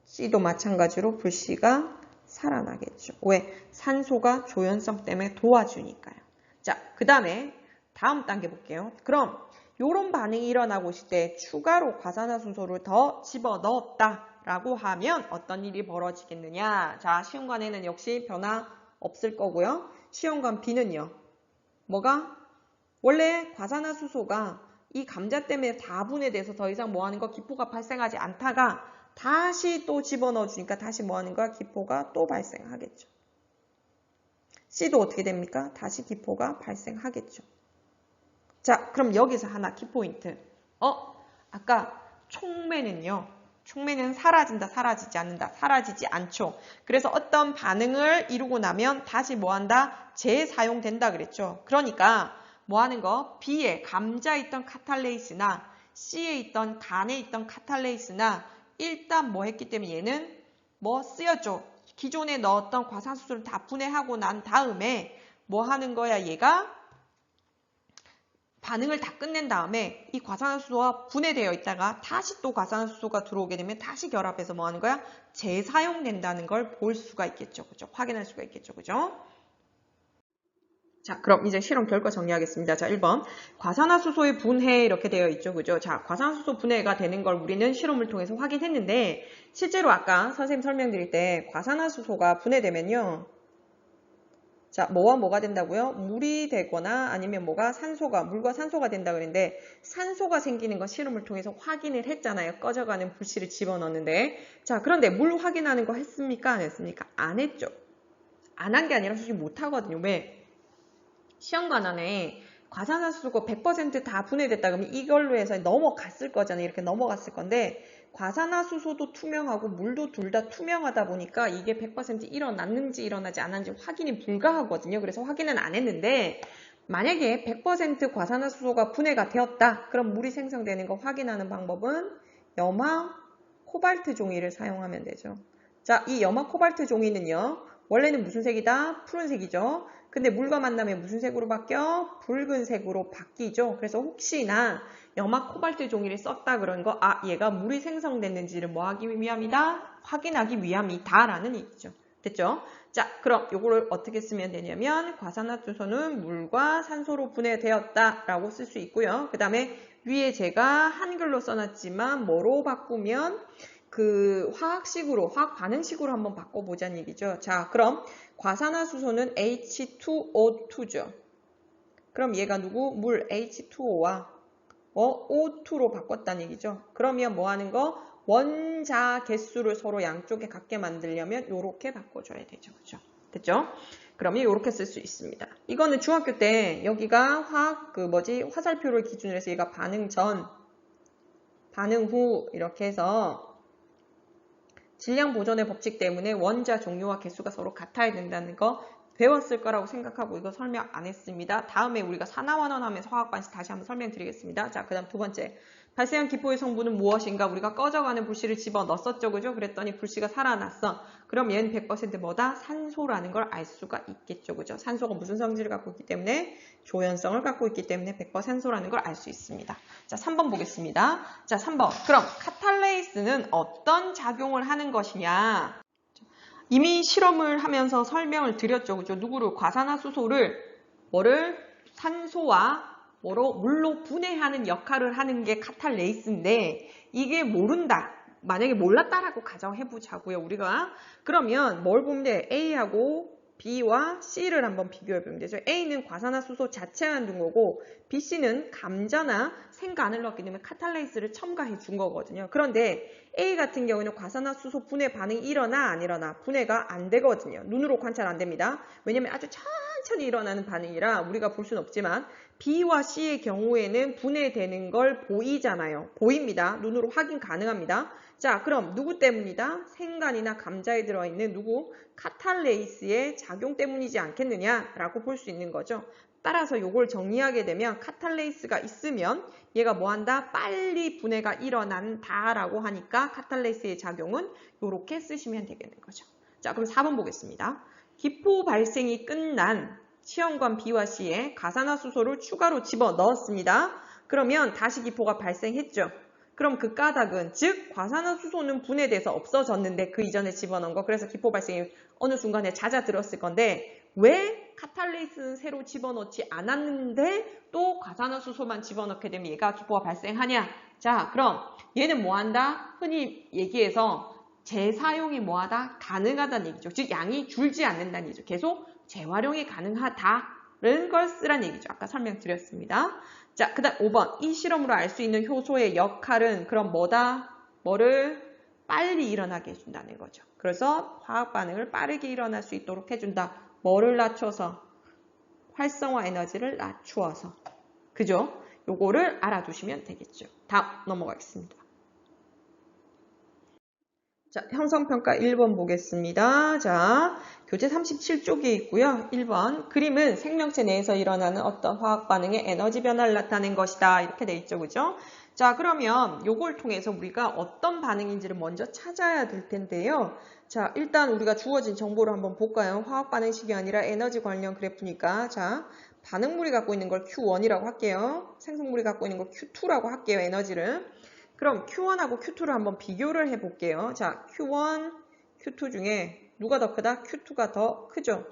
C도 마찬가지로 불씨가 살아나겠죠. 왜? 산소가 조연성 때문에 도와주니까요. 자, 그 다음에 다음 단계 볼게요. 그럼 이런 반응이 일어나고 있을 때 추가로 과산화수소를 더 집어넣었다라고 하면 어떤 일이 벌어지겠느냐. 자, 시험관에는 역시 변화 없을 거고요. 시험관 B는요. 뭐가? 원래 과산화수소가 이 감자 때문에 다 분해돼서 더 이상 뭐 하는 거? 기포가 발생하지 않다가 다시 또 집어넣어 주니까 다시 뭐 하는 거야? 기포가 또 발생하겠죠. C도 어떻게 됩니까? 다시 기포가 발생하겠죠. 자, 그럼 여기서 하나 키포인트. 아까 촉매는요. 촉매는 사라진다, 사라지지 않는다, 사라지지 않죠. 그래서 어떤 반응을 이루고 나면 다시 뭐 한다? 재사용된다 그랬죠. 그러니까 뭐 하는 거? B에 감자에 있던 카탈레이스나 C에 있던 간에 있던 카탈레이스나 일단 뭐 했기 때문에 얘는 뭐 쓰였죠. 기존에 넣었던 과산수소를 다 분해하고 난 다음에 뭐 하는 거야? 얘가 반응을 다 끝낸 다음에 이 과산화수소가 분해되어 있다가 다시 또 과산화수소가 들어오게 되면 다시 결합해서 뭐 하는 거야? 재사용된다는 걸 볼 수가 있겠죠. 그죠? 확인할 수가 있겠죠. 그죠? 자, 그럼 이제 실험 결과 정리하겠습니다. 자, 1번. 과산화수소의 분해 이렇게 되어 있죠. 그죠? 자, 과산화수소 분해가 되는 걸 우리는 실험을 통해서 확인했는데 실제로 아까 선생님 설명드릴 때 과산화수소가 분해되면요. 자, 뭐와 뭐가 된다고요? 물이 되거나 아니면 뭐가 물과 산소가 된다 그랬는데 산소가 생기는 거 실험을 통해서 확인을 했잖아요. 꺼져가는 불씨를 집어넣는데. 자, 그런데 물 확인하는 거 했습니까? 안 했습니까? 안 했죠. 안 한 게 아니라 솔직히 못 하거든요. 왜? 시험관 안에 과산화수소가 100% 다 분해됐다 그러면 이걸로 해서 넘어갔을 거잖아요. 이렇게 넘어갔을 건데 과산화수소도 투명하고 물도 둘 다 투명하다 보니까 이게 100% 일어났는지 일어나지 않았는지 확인이 불가하거든요. 그래서 확인은 안 했는데 만약에 100% 과산화수소가 분해가 되었다. 그럼 물이 생성되는 거 확인하는 방법은 염화 코발트 종이를 사용하면 되죠. 자, 이 염화 코발트 종이는요. 원래는 무슨 색이다? 푸른색이죠. 근데 물과 만나면 무슨 색으로 바뀌어? 붉은색으로 바뀌죠. 그래서 혹시나 염화 코발트 종이를 썼다 그런 거, 얘가 물이 생성됐는지를 뭐 하기 위함이다? 확인하기 위함이다 라는 얘기죠. 됐죠? 자, 그럼 이거를 어떻게 쓰면 되냐면 과산화수소는 물과 산소로 분해되었다 라고 쓸 수 있고요. 그 다음에 위에 제가 한글로 써놨지만 뭐로 바꾸면 그 화학 반응식으로 한번 바꿔보자는 얘기죠. 자, 그럼 과산화수소는 H2O2죠. 그럼 얘가 누구? 물 H2O와 O2로 바꿨다는 얘기죠. 그러면 뭐 하는 거? 원자 개수를 서로 양쪽에 같게 만들려면 이렇게 바꿔줘야 되죠. 그죠? 됐죠? 그러면 이렇게 쓸 수 있습니다. 이거는 중학교 때 여기가 화살표를 기준으로 해서 얘가 반응 전, 반응 후 이렇게 해서 질량 보존의 법칙 때문에 원자 종류와 개수가 서로 같아야 된다는 거 배웠을 거라고 생각하고 이거 설명 안 했습니다. 다음에 우리가 산화환원 하면서 화학 반식 다시 한번 설명드리겠습니다. 자, 그 다음 두 번째. 발생한 기포의 성분은 무엇인가? 우리가 꺼져가는 불씨를 집어 넣었었죠. 그죠? 그랬더니 불씨가 살아났어. 그럼 얘는 100% 뭐다? 산소라는 걸 알 수가 있겠죠. 그죠? 산소가 무슨 성질을 갖고 있기 때문에? 조연성을 갖고 있기 때문에 100% 산소라는 걸 알 수 있습니다. 자, 3번 보겠습니다. 자, 3번. 그럼 카탈레이스는 어떤 작용을 하는 것이냐? 이미 실험을 하면서 설명을 드렸죠. 그죠? 누구를? 과산화수소를 산소와 물로 분해하는 역할을 하는 게 카탈레이스인데 이게 모른다. 만약에 몰랐다라고 가정해보자고요. 우리가. 그러면 뭘 보면 돼? A하고 B와 C를 한번 비교해보면 되죠. A는 과산화수소 자체만 둔 거고 BC는 감자나 생간을 넣었기 때문에 카탈레이스를 첨가해 준 거거든요. 그런데 A 같은 경우는 과산화수소 분해 반응이 일어나 안 일어나? 분해가 안 되거든요. 눈으로 관찰 안 됩니다. 왜냐면 아주 천천히 일어나는 반응이라 우리가 볼 수는 없지만 B와 C의 경우에는 분해되는 걸 보이잖아요. 보입니다. 눈으로 확인 가능합니다. 자, 그럼 누구 때문이다? 생간이나 감자에 들어있는 누구? 카탈레이스의 작용 때문이지 않겠느냐라고 볼 수 있는 거죠. 따라서 이걸 정리하게 되면 카탈레이스가 있으면 얘가 뭐 한다? 빨리 분해가 일어난다라고 하니까 카탈레이스의 작용은 이렇게 쓰시면 되겠는 거죠. 자, 그럼 4번 보겠습니다. 기포 발생이 끝난 시험관 B와 C에 가산화수소를 추가로 집어넣었습니다. 그러면 다시 기포가 발생했죠. 그럼 그 까닭은 즉 과산화수소는 분해돼서 없어졌는데 그 이전에 집어넣은 거, 그래서 기포 발생이 어느 순간에 잦아들었을 건데 왜 카탈레이스는 새로 집어넣지 않았는데 또 과산화수소만 집어넣게 되면 얘가 기포가 발생하냐? 자, 그럼 얘는 뭐한다? 흔히 얘기해서 재사용이 뭐하다? 가능하다는 얘기죠. 즉 양이 줄지 않는다는 얘기죠. 계속 재활용이 가능하다는 걸 쓰란 얘기죠. 아까 설명드렸습니다. 자, 그 다음 5번. 이 실험으로 알 수 있는 효소의 역할은 그럼 뭐다? 뭐를 빨리 일어나게 해준다는 거죠. 그래서 화학 반응을 빠르게 일어날 수 있도록 해준다. 뭐를 낮춰서? 활성화 에너지를 낮추어서. 그죠? 요거를 알아두시면 되겠죠. 다음 넘어가겠습니다. 자, 형성평가 1번 보겠습니다. 자, 교재 37쪽에 있고요. 1번, 그림은 생명체 내에서 일어나는 어떤 화학 반응의 에너지 변화를 나타낸 것이다. 이렇게 돼 있죠. 그죠? 자, 그러면 요걸 통해서 우리가 어떤 반응인지를 먼저 찾아야 될 텐데요. 자, 일단 우리가 주어진 정보를 한번 볼까요? 화학 반응식이 아니라 에너지 관련 그래프니까. 자, 반응물이 갖고 있는 걸 Q1이라고 할게요. 생성물이 갖고 있는 걸 Q2라고 할게요. 에너지를. 그럼 Q1하고 Q2를 한번 비교를 해볼게요. 자, Q1, Q2 중에 누가 더 크다? Q2가 더 크죠?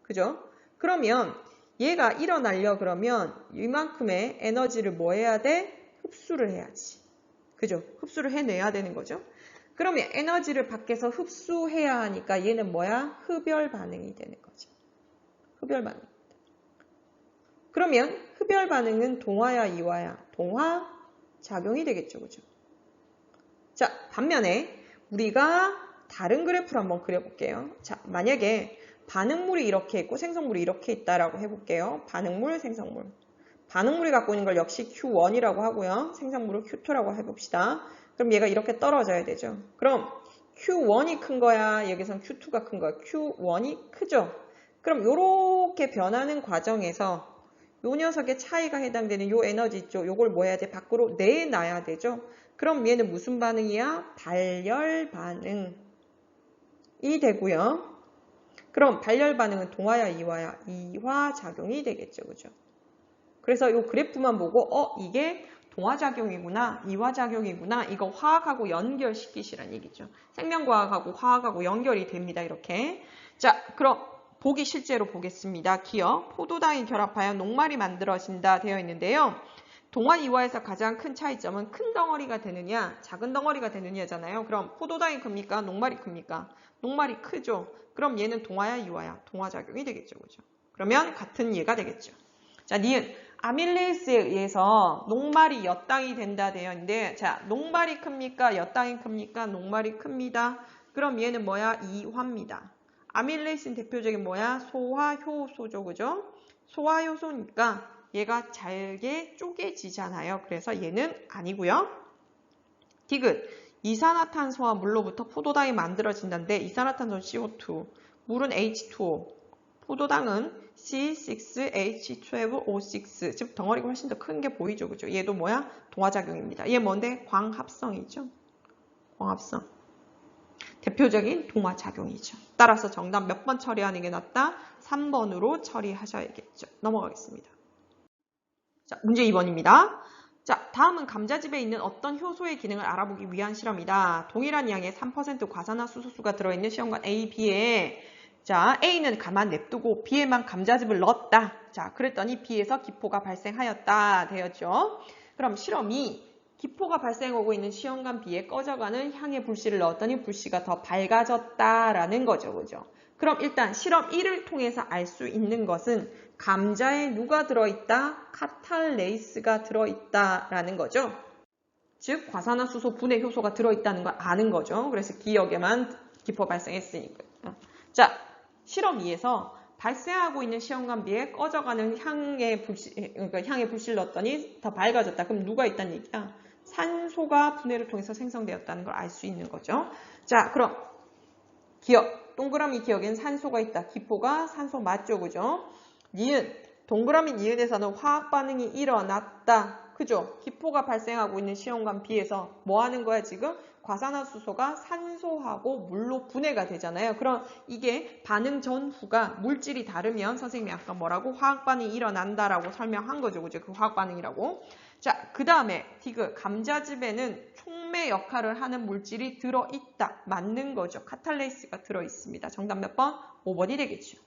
그죠? 그러면 얘가 일어나려 그러면 이만큼의 에너지를 뭐 해야 돼? 흡수를 해야지. 그죠? 흡수를 해내야 되는 거죠. 그러면 에너지를 밖에서 흡수해야 하니까 얘는 뭐야? 흡열 반응이 되는 거죠. 흡열 반응. 그러면 흡열 반응은 동화야, 이화야? 동화 작용이 되겠죠. 그죠? 자, 반면에 우리가 다른 그래프를 한번 그려볼게요. 자, 만약에 반응물이 이렇게 있고 생성물이 이렇게 있다라고 해볼게요. 반응물, 생성물. 반응물이 갖고 있는 걸 역시 Q1이라고 하고요. 생성물을 Q2라고 해봅시다. 그럼 얘가 이렇게 떨어져야 되죠. 그럼 Q1이 큰 거야? 여기선 Q2가 큰 거야? Q1이 크죠? 그럼 이렇게 변하는 과정에서 요 녀석의 차이가 해당되는 요 에너지 있죠? 요걸 뭐 해야 돼? 밖으로 내놔야 되죠? 그럼 얘는 무슨 반응이야? 발열 반응이 되고요. 그럼 발열 반응은 동화야, 이화야? 이화 작용이 되겠죠. 그죠? 그래서 요 그래프만 보고 이게 동화작용이구나, 이화작용이구나, 이거 화학하고 연결시키시란 얘기죠. 생명과학하고 화학하고 연결이 됩니다. 이렇게. 자, 그럼 보기 실제로 보겠습니다. 기억, 포도당이 결합하여 녹말이 만들어진다 되어 있는데요. 동화 이화에서 가장 큰 차이점은 큰 덩어리가 되느냐, 작은 덩어리가 되느냐잖아요. 그럼 포도당이 큽니까? 녹말이 큽니까? 녹말이 크죠. 그럼 얘는 동화야, 이화야? 동화작용이 되겠죠. 그죠? 그러면 같은 예가 되겠죠. 자, 니은. 아밀레이스에 의해서 녹말이 엿당이 된다 되어 있는데, 자, 녹말이 큽니까? 엿당이 큽니까? 녹말이 큽니다. 그럼 얘는 뭐야? 이화입니다. 아밀레이스는 대표적인 뭐야? 소화효소죠. 그죠? 소화효소니까 얘가 잘게 쪼개지잖아요. 그래서 얘는 아니고요. 디귿. 이산화탄소와 물로부터 포도당이 만들어진다는데 이산화탄소는 CO2, 물은 H2O, 포도당은 C6H12O6, 즉 덩어리가 훨씬 더 큰 게 보이죠. 그죠? 얘도 뭐야? 동화작용입니다. 얘 뭔데? 광합성이죠. 광합성. 대표적인 동화작용이죠. 따라서 정답 몇 번 처리하는 게 낫다? 3번으로 처리하셔야겠죠. 넘어가겠습니다. 자, 문제 2번입니다. 자, 다음은 감자즙에 있는 어떤 효소의 기능을 알아보기 위한 실험이다. 동일한 양의 3% 과산화수소수가 들어있는 시험관 A, B에 자, A는 가만 냅두고 B에만 감자즙을 넣었다. 자, 그랬더니 B에서 기포가 발생하였다 되었죠. 그럼 실험 2. 기포가 발생하고 있는 시험관 B에 꺼져가는 향의 불씨를 넣었더니 불씨가 더 밝아졌다라는 거죠. 그죠? 그럼 일단 실험 1을 통해서 알 수 있는 것은 감자에 누가 들어있다? 카탈레이스가 들어있다라는 거죠. 즉 과산화수소 분해 효소가 들어있다는 걸 아는 거죠. 그래서 기억에만 기포 발생했으니까요. 자, 실험 2에서 발생하고 있는 시험관 B에 꺼져가는 향의 불씨를 넣었더니 더 밝아졌다. 그럼 누가 있다는 얘기야? 산소가 분해를 통해서 생성되었다는 걸 알 수 있는 거죠. 자, 그럼 기억. 동그라미 기억엔 산소가 있다. 기포가 산소 맞죠? 그죠? 니은. 동그라미 니은에서는 화학 반응이 일어났다. 그죠? 기포가 발생하고 있는 시험관 B에서 뭐 하는 거야 지금? 과산화수소가 산소하고 물로 분해가 되잖아요. 그럼 이게 반응 전후가 물질이 다르면 선생님이 아까 뭐라고? 화학 반응이 일어난다라고 설명한 거죠. 그죠? 그 화학 반응이라고. 자, 그 다음에 디귿, 감자즙에는 촉매 역할을 하는 물질이 들어있다. 맞는 거죠. 카탈레이스가 들어있습니다. 정답 몇 번? 5번이 되겠죠.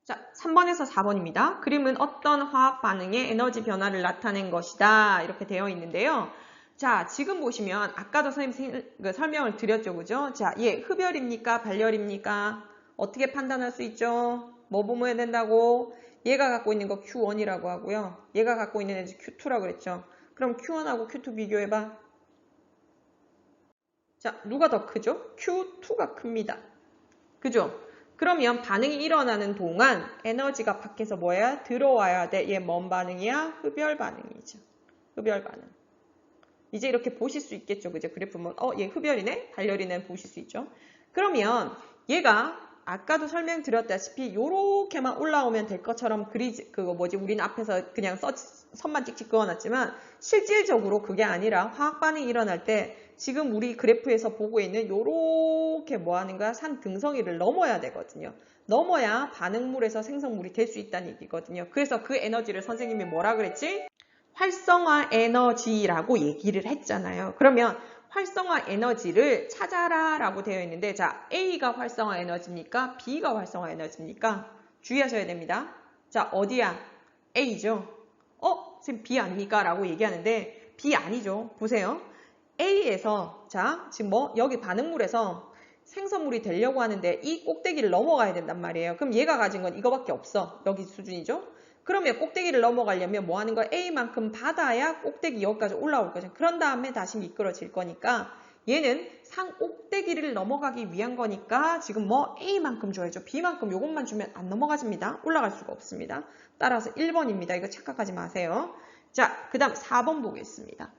자, 3번에서 4번입니다. 그림은 어떤 화학 반응의 에너지 변화를 나타낸 것이다. 이렇게 되어 있는데요. 자, 지금 보시면 아까도 선생님 설명을 드렸죠. 그죠? 자, 얘 흡열입니까? 발열입니까? 어떻게 판단할 수 있죠? 뭐 보면 된다고? 얘가 갖고 있는 거 Q1이라고 하고요. 얘가 갖고 있는 에너지 Q2라고 그랬죠. 그럼 Q1하고 Q2 비교해봐. 자, 누가 더 크죠? Q2가 큽니다. 그죠? 그러면 반응이 일어나는 동안 에너지가 밖에서 뭐야? 들어와야 돼. 얘 뭔 반응이야? 흡열 반응이죠. 흡열 반응. 이제 이렇게 보실 수 있겠죠. 그죠? 그래프 보면 얘 흡열이네? 발열이네? 보실 수 있죠. 그러면 얘가 아까도 설명드렸다시피 요렇게만 올라오면 될 것처럼 우리는 앞에서 그냥 선만 찍찍 그어놨지만 실질적으로 그게 아니라 화학 반응이 일어날 때 지금 우리 그래프에서 보고 있는 요렇게 뭐하는가? 산 등성이를 넘어야 되거든요. 넘어야 반응물에서 생성물이 될 수 있다는 얘기거든요. 그래서 그 에너지를 선생님이 뭐라 그랬지? 활성화 에너지라고 얘기를 했잖아요. 그러면 활성화 에너지를 찾아라 라고 되어 있는데 자, A가 활성화 에너지입니까? B가 활성화 에너지입니까? 주의하셔야 됩니다. 자, 어디야? A죠. 지금 B 아닙니까? 라고 얘기하는데 B 아니죠. 보세요. A에서 자, 지금 여기 반응물에서 생성물이 되려고 하는데 이 꼭대기를 넘어가야 된단 말이에요. 그럼 얘가 가진 건 이거밖에 없어. 여기 수준이죠. 그러면 꼭대기를 넘어가려면 뭐 하는 거야? A만큼 받아야 꼭대기 여기까지 올라올 거죠. 그런 다음에 다시 미끄러질 거니까 얘는 상 꼭대기를 넘어가기 위한 거니까 지금 A만큼 줘야죠. B만큼 요것만 주면 안 넘어가집니다. 올라갈 수가 없습니다. 따라서 1번입니다. 이거 착각하지 마세요. 자, 그 다음 4번 보겠습니다.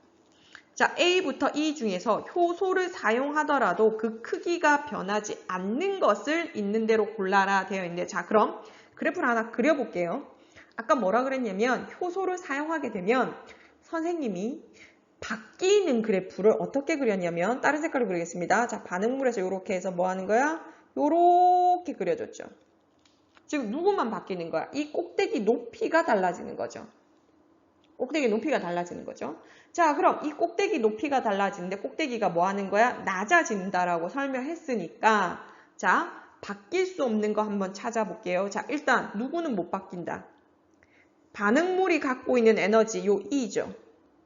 자, A부터 E 중에서 효소를 사용하더라도 그 크기가 변하지 않는 것을 있는 대로 골라라 되어 있는데 자, 그럼 그래프를 하나 그려볼게요. 아까 뭐라 그랬냐면 효소를 사용하게 되면 선생님이 바뀌는 그래프를 어떻게 그렸냐면 다른 색깔로 그리겠습니다. 자, 반응물에서 이렇게 해서 뭐 하는 거야? 요렇게 그려줬죠. 지금 누구만 바뀌는 거야? 이 꼭대기 높이가 달라지는 거죠. 꼭대기 높이가 달라지는 거죠. 자, 그럼 이 꼭대기 높이가 달라지는데 꼭대기가 뭐 하는 거야? 낮아진다라고 설명했으니까 자, 바뀔 수 없는 거 한번 찾아볼게요. 자, 일단 누구는 못 바뀐다. 반응물이 갖고 있는 에너지 요 E죠.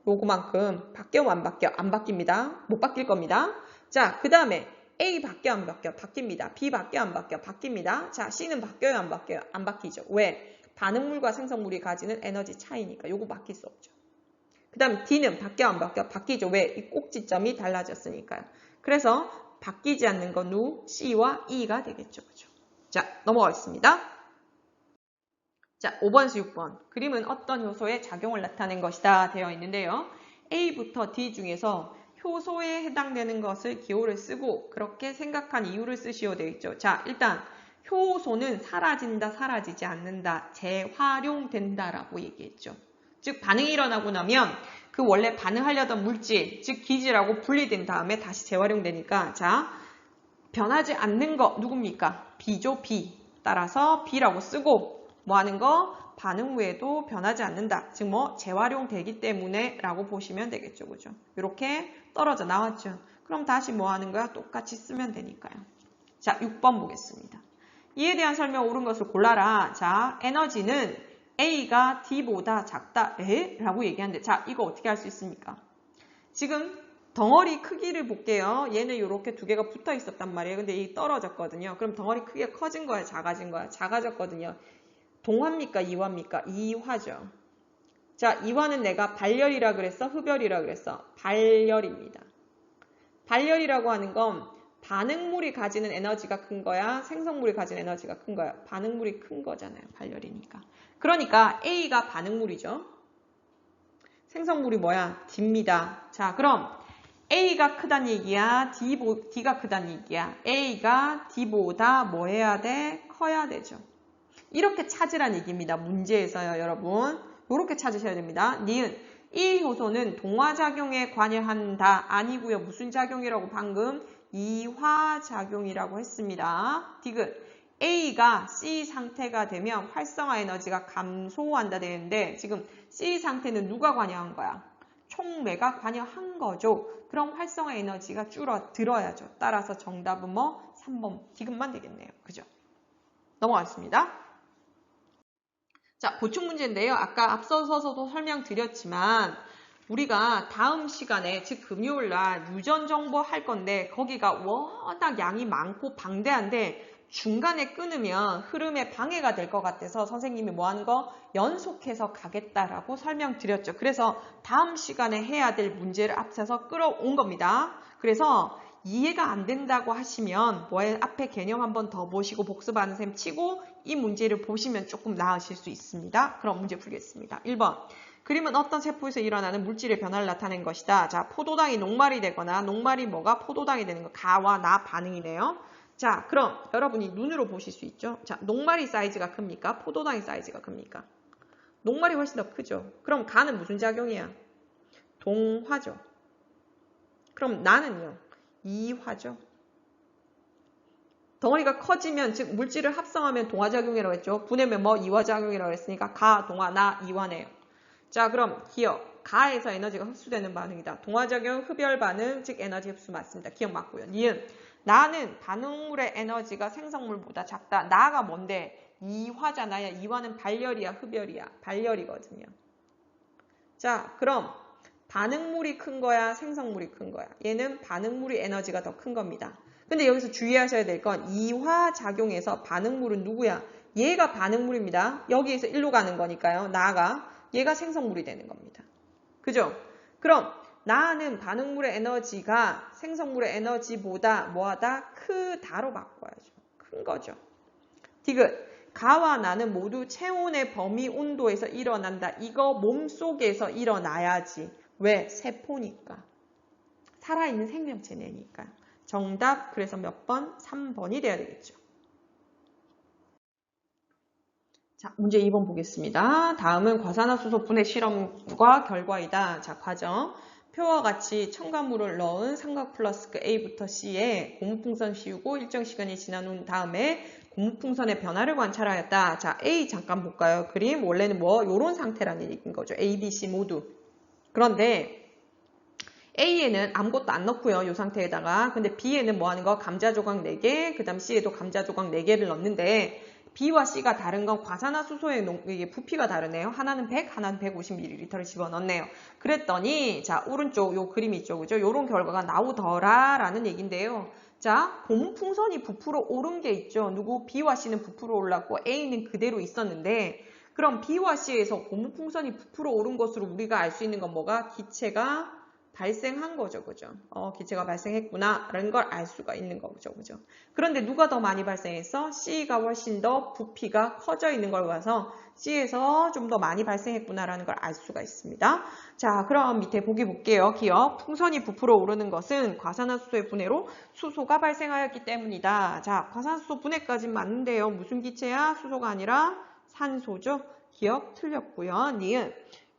요거만큼 바뀌어 안 바뀌어? 안 바뀝니다. 못 바뀔 겁니다. 자, 그 다음에 A 바뀌어 안 바뀌어? 바뀝니다. B 바뀌어 안 바뀌어? 바뀝니다. 자, C는 바뀌어요 안 바뀌어요? 안 바뀌죠. 왜? 반응물과 생성물이 가지는 에너지 차이니까 요거 바뀔 수 없죠. 그 다음 D는 바뀌어 안 바뀌어? 바뀌죠. 왜? 이 꼭지점이 달라졌으니까요. 그래서 바뀌지 않는 건 누? C와 E가 되겠죠. 그죠? 자, 넘어가겠습니다. 자, 5번에서 6번. 그림은 어떤 효소의 작용을 나타낸 것이다 되어 있는데요. A부터 D 중에서 효소에 해당되는 것을 기호를 쓰고 그렇게 생각한 이유를 쓰시오 되어 있죠. 자, 일단 효소는 사라진다, 사라지지 않는다, 재활용된다 라고 얘기했죠. 즉 반응이 일어나고 나면 그 원래 반응하려던 물질, 즉 기질하고 분리된 다음에 다시 재활용되니까 자, 변하지 않는 거 누굽니까? B죠, B. 따라서 B라고 쓰고 뭐 하는 거? 반응 후에도 변하지 않는다. 즉 재활용되기 때문에 라고 보시면 되겠죠. 그죠? 이렇게 떨어져 나왔죠. 그럼 다시 뭐 하는 거야? 똑같이 쓰면 되니까요. 자, 6번 보겠습니다. 이에 대한 설명 옳은 것을 골라라. 자, 에너지는 A가 D보다 작다. 에? 라고 얘기하는데 자, 이거 어떻게 할 수 있습니까? 지금 덩어리 크기를 볼게요. 얘는 이렇게 두 개가 붙어 있었단 말이에요. 근데 이 떨어졌거든요. 그럼 덩어리 크기가 커진 거야? 작아진 거야? 작아졌거든요. 동화입니까? 이화입니까? 이화죠. 자, 이화는 내가 발열이라 그랬어? 흡열이라 그랬어? 발열입니다. 발열이라고 하는 건 반응물이 가지는 에너지가 큰 거야? 생성물이 가지는 에너지가 큰 거야? 반응물이 큰 거잖아요. 발열이니까. 그러니까 A가 반응물이죠. 생성물이 뭐야? D입니다. 자, 그럼 A가 크단 얘기야? D가 크단 얘기야? A가 D보다 뭐 해야 돼? 커야 되죠. 이렇게 찾으란 얘기입니다. 문제에서요, 여러분. 이렇게 찾으셔야 됩니다. 니은 이 효소는 동화작용에 관여한다. 아니고요. 무슨 작용이라고 방금 이화작용이라고 했습니다. 디귿. A가 C 상태가 되면 활성화 에너지가 감소한다 되는데 지금 C 상태는 누가 관여한 거야? 촉매가 관여한 거죠. 그럼 활성화 에너지가 줄어들어야죠. 따라서 정답은 뭐? 3번 디귿만 되겠네요. 그죠? 넘어갔습니다. 자, 보충 문제인데요. 아까 앞서서도 설명드렸지만 우리가 다음 시간에 즉 금요일날 유전 정보 할 건데 거기가 워낙 양이 많고 방대한데 중간에 끊으면 흐름에 방해가 될 것 같아서 선생님이 뭐 하는 거? 연속해서 가겠다라고 설명드렸죠. 그래서 다음 시간에 해야 될 문제를 앞서서 끌어온 겁니다. 그래서 이해가 안 된다고 하시면 뭐에 앞에 개념 한번 더 보시고 복습하는 셈 치고 이 문제를 보시면 조금 나으실 수 있습니다. 그럼 문제 풀겠습니다. 1번. 그림은 어떤 세포에서 일어나는 물질의 변화를 나타낸 것이다. 자, 포도당이 녹말이 되거나 녹말이 뭐가 포도당이 되는 거. 가와 나 반응이네요. 자, 그럼 여러분이 눈으로 보실 수 있죠. 자, 녹말이 사이즈가 큽니까? 포도당이 사이즈가 큽니까? 녹말이 훨씬 더 크죠. 그럼 가는 무슨 작용이야? 동화죠. 그럼 나는요? 이화죠. 덩어리가 커지면 즉 물질을 합성하면 동화작용이라고 했죠. 분해면 뭐 이화작용이라고 했으니까 가, 동화, 나, 이화네요. 자, 그럼 기억. 가에서 에너지가 흡수되는 반응이다. 동화작용, 흡열 반응, 즉 에너지 흡수 맞습니다. 기억 맞고요. 니은. 나는 반응물의 에너지가 생성물보다 작다. 나가 뭔데? 이화잖아요. 이화는 발열이야, 흡열이야? 발열이거든요. 자, 그럼 반응물이 큰 거야, 생성물이 큰 거야? 얘는 반응물이 에너지가 더 큰 겁니다. 근데 여기서 주의하셔야 될 건 이화작용에서 반응물은 누구야? 얘가 반응물입니다. 여기에서 일로 가는 거니까요. 나가. 얘가 생성물이 되는 겁니다. 그죠? 그럼 나는 반응물의 에너지가 생성물의 에너지보다 뭐하다? 크다로 바꿔야죠. 큰 거죠. 디귿. 가와 나는 모두 체온의 범위 온도에서 일어난다. 이거 몸속에서 일어나야지. 왜? 세포니까. 살아있는 생명체내니까. 정답 그래서 몇 번? 3번이 돼야 되겠죠. 자, 문제 2번 보겠습니다. 다음은 과산화수소 분해 실험과 결과이다. 자, 과정. 표와 같이 첨가물을 넣은 삼각 플러스크 A부터 C에 고무풍선 씌우고 일정 시간이 지난 후 다음에 고무풍선의 변화를 관찰하였다. 자, A 잠깐 볼까요? 그림 원래는 뭐 이런 상태라는 얘기인 거죠. A, B, C 모두. 그런데 A에는 아무것도 안 넣고요. 이 상태에다가. 근데 B에는 뭐 하는 거? 감자 조각 4개, 그 다음 C에도 감자 조각 4개를 넣는데 B와 C가 다른 건 과산화수소의 부피가 다르네요. 하나는 100, 하나는 150ml를 집어넣네요. 그랬더니 자, 오른쪽 요 그림 있죠. 그죠? 요런 결과가 나오더라라는 얘긴데요. 자, 고무풍선이 부풀어 오른 게 있죠. 누구? B와 C는 부풀어 올랐고 A는 그대로 있었는데 그럼 B와 C에서 고무풍선이 부풀어 오른 것으로 우리가 알 수 있는 건 뭐가? 기체가 발생한 거죠. 그죠? 기체가 발생했구나 라는 걸 알 수가 있는 거죠. 그죠? 그런데 누가 더 많이 발생했어? C가 훨씬 더 부피가 커져 있는 걸 봐서 C에서 좀 더 많이 발생했구나 라는 걸 알 수가 있습니다. 자, 그럼 밑에 보기 볼게요. 기억. 풍선이 부풀어 오르는 것은 과산화수소의 분해로 수소가 발생하였기 때문이다. 자, 과산화수소 분해까지 맞는데요. 무슨 기체야? 수소가 아니라 산소죠. 기억 틀렸고요. 니은.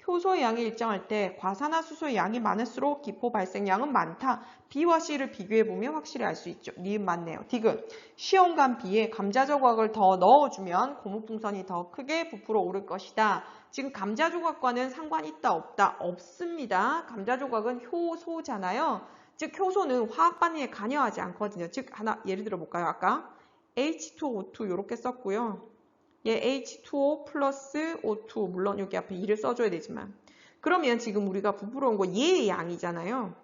효소의 양이 일정할 때 과산화수소의 양이 많을수록 기포 발생량은 많다. B와 C를 비교해보면 확실히 알 수 있죠. 니은 맞네요. 디귿. 시험관 B에 감자 조각을 더 넣어주면 고무풍선이 더 크게 부풀어 오를 것이다. 지금 감자 조각과는 상관이 있다 없다? 없습니다. 감자 조각은 효소잖아요. 즉 효소는 화학 반응에 관여하지 않거든요. 즉 하나 예를 들어 볼까요? 아까 H2O2 이렇게 썼고요. 얘 H2O 플러스 O2 물론 여기 앞에 2를 써줘야 되지만 그러면 지금 우리가 부풀어 온 거 얘의 양이잖아요.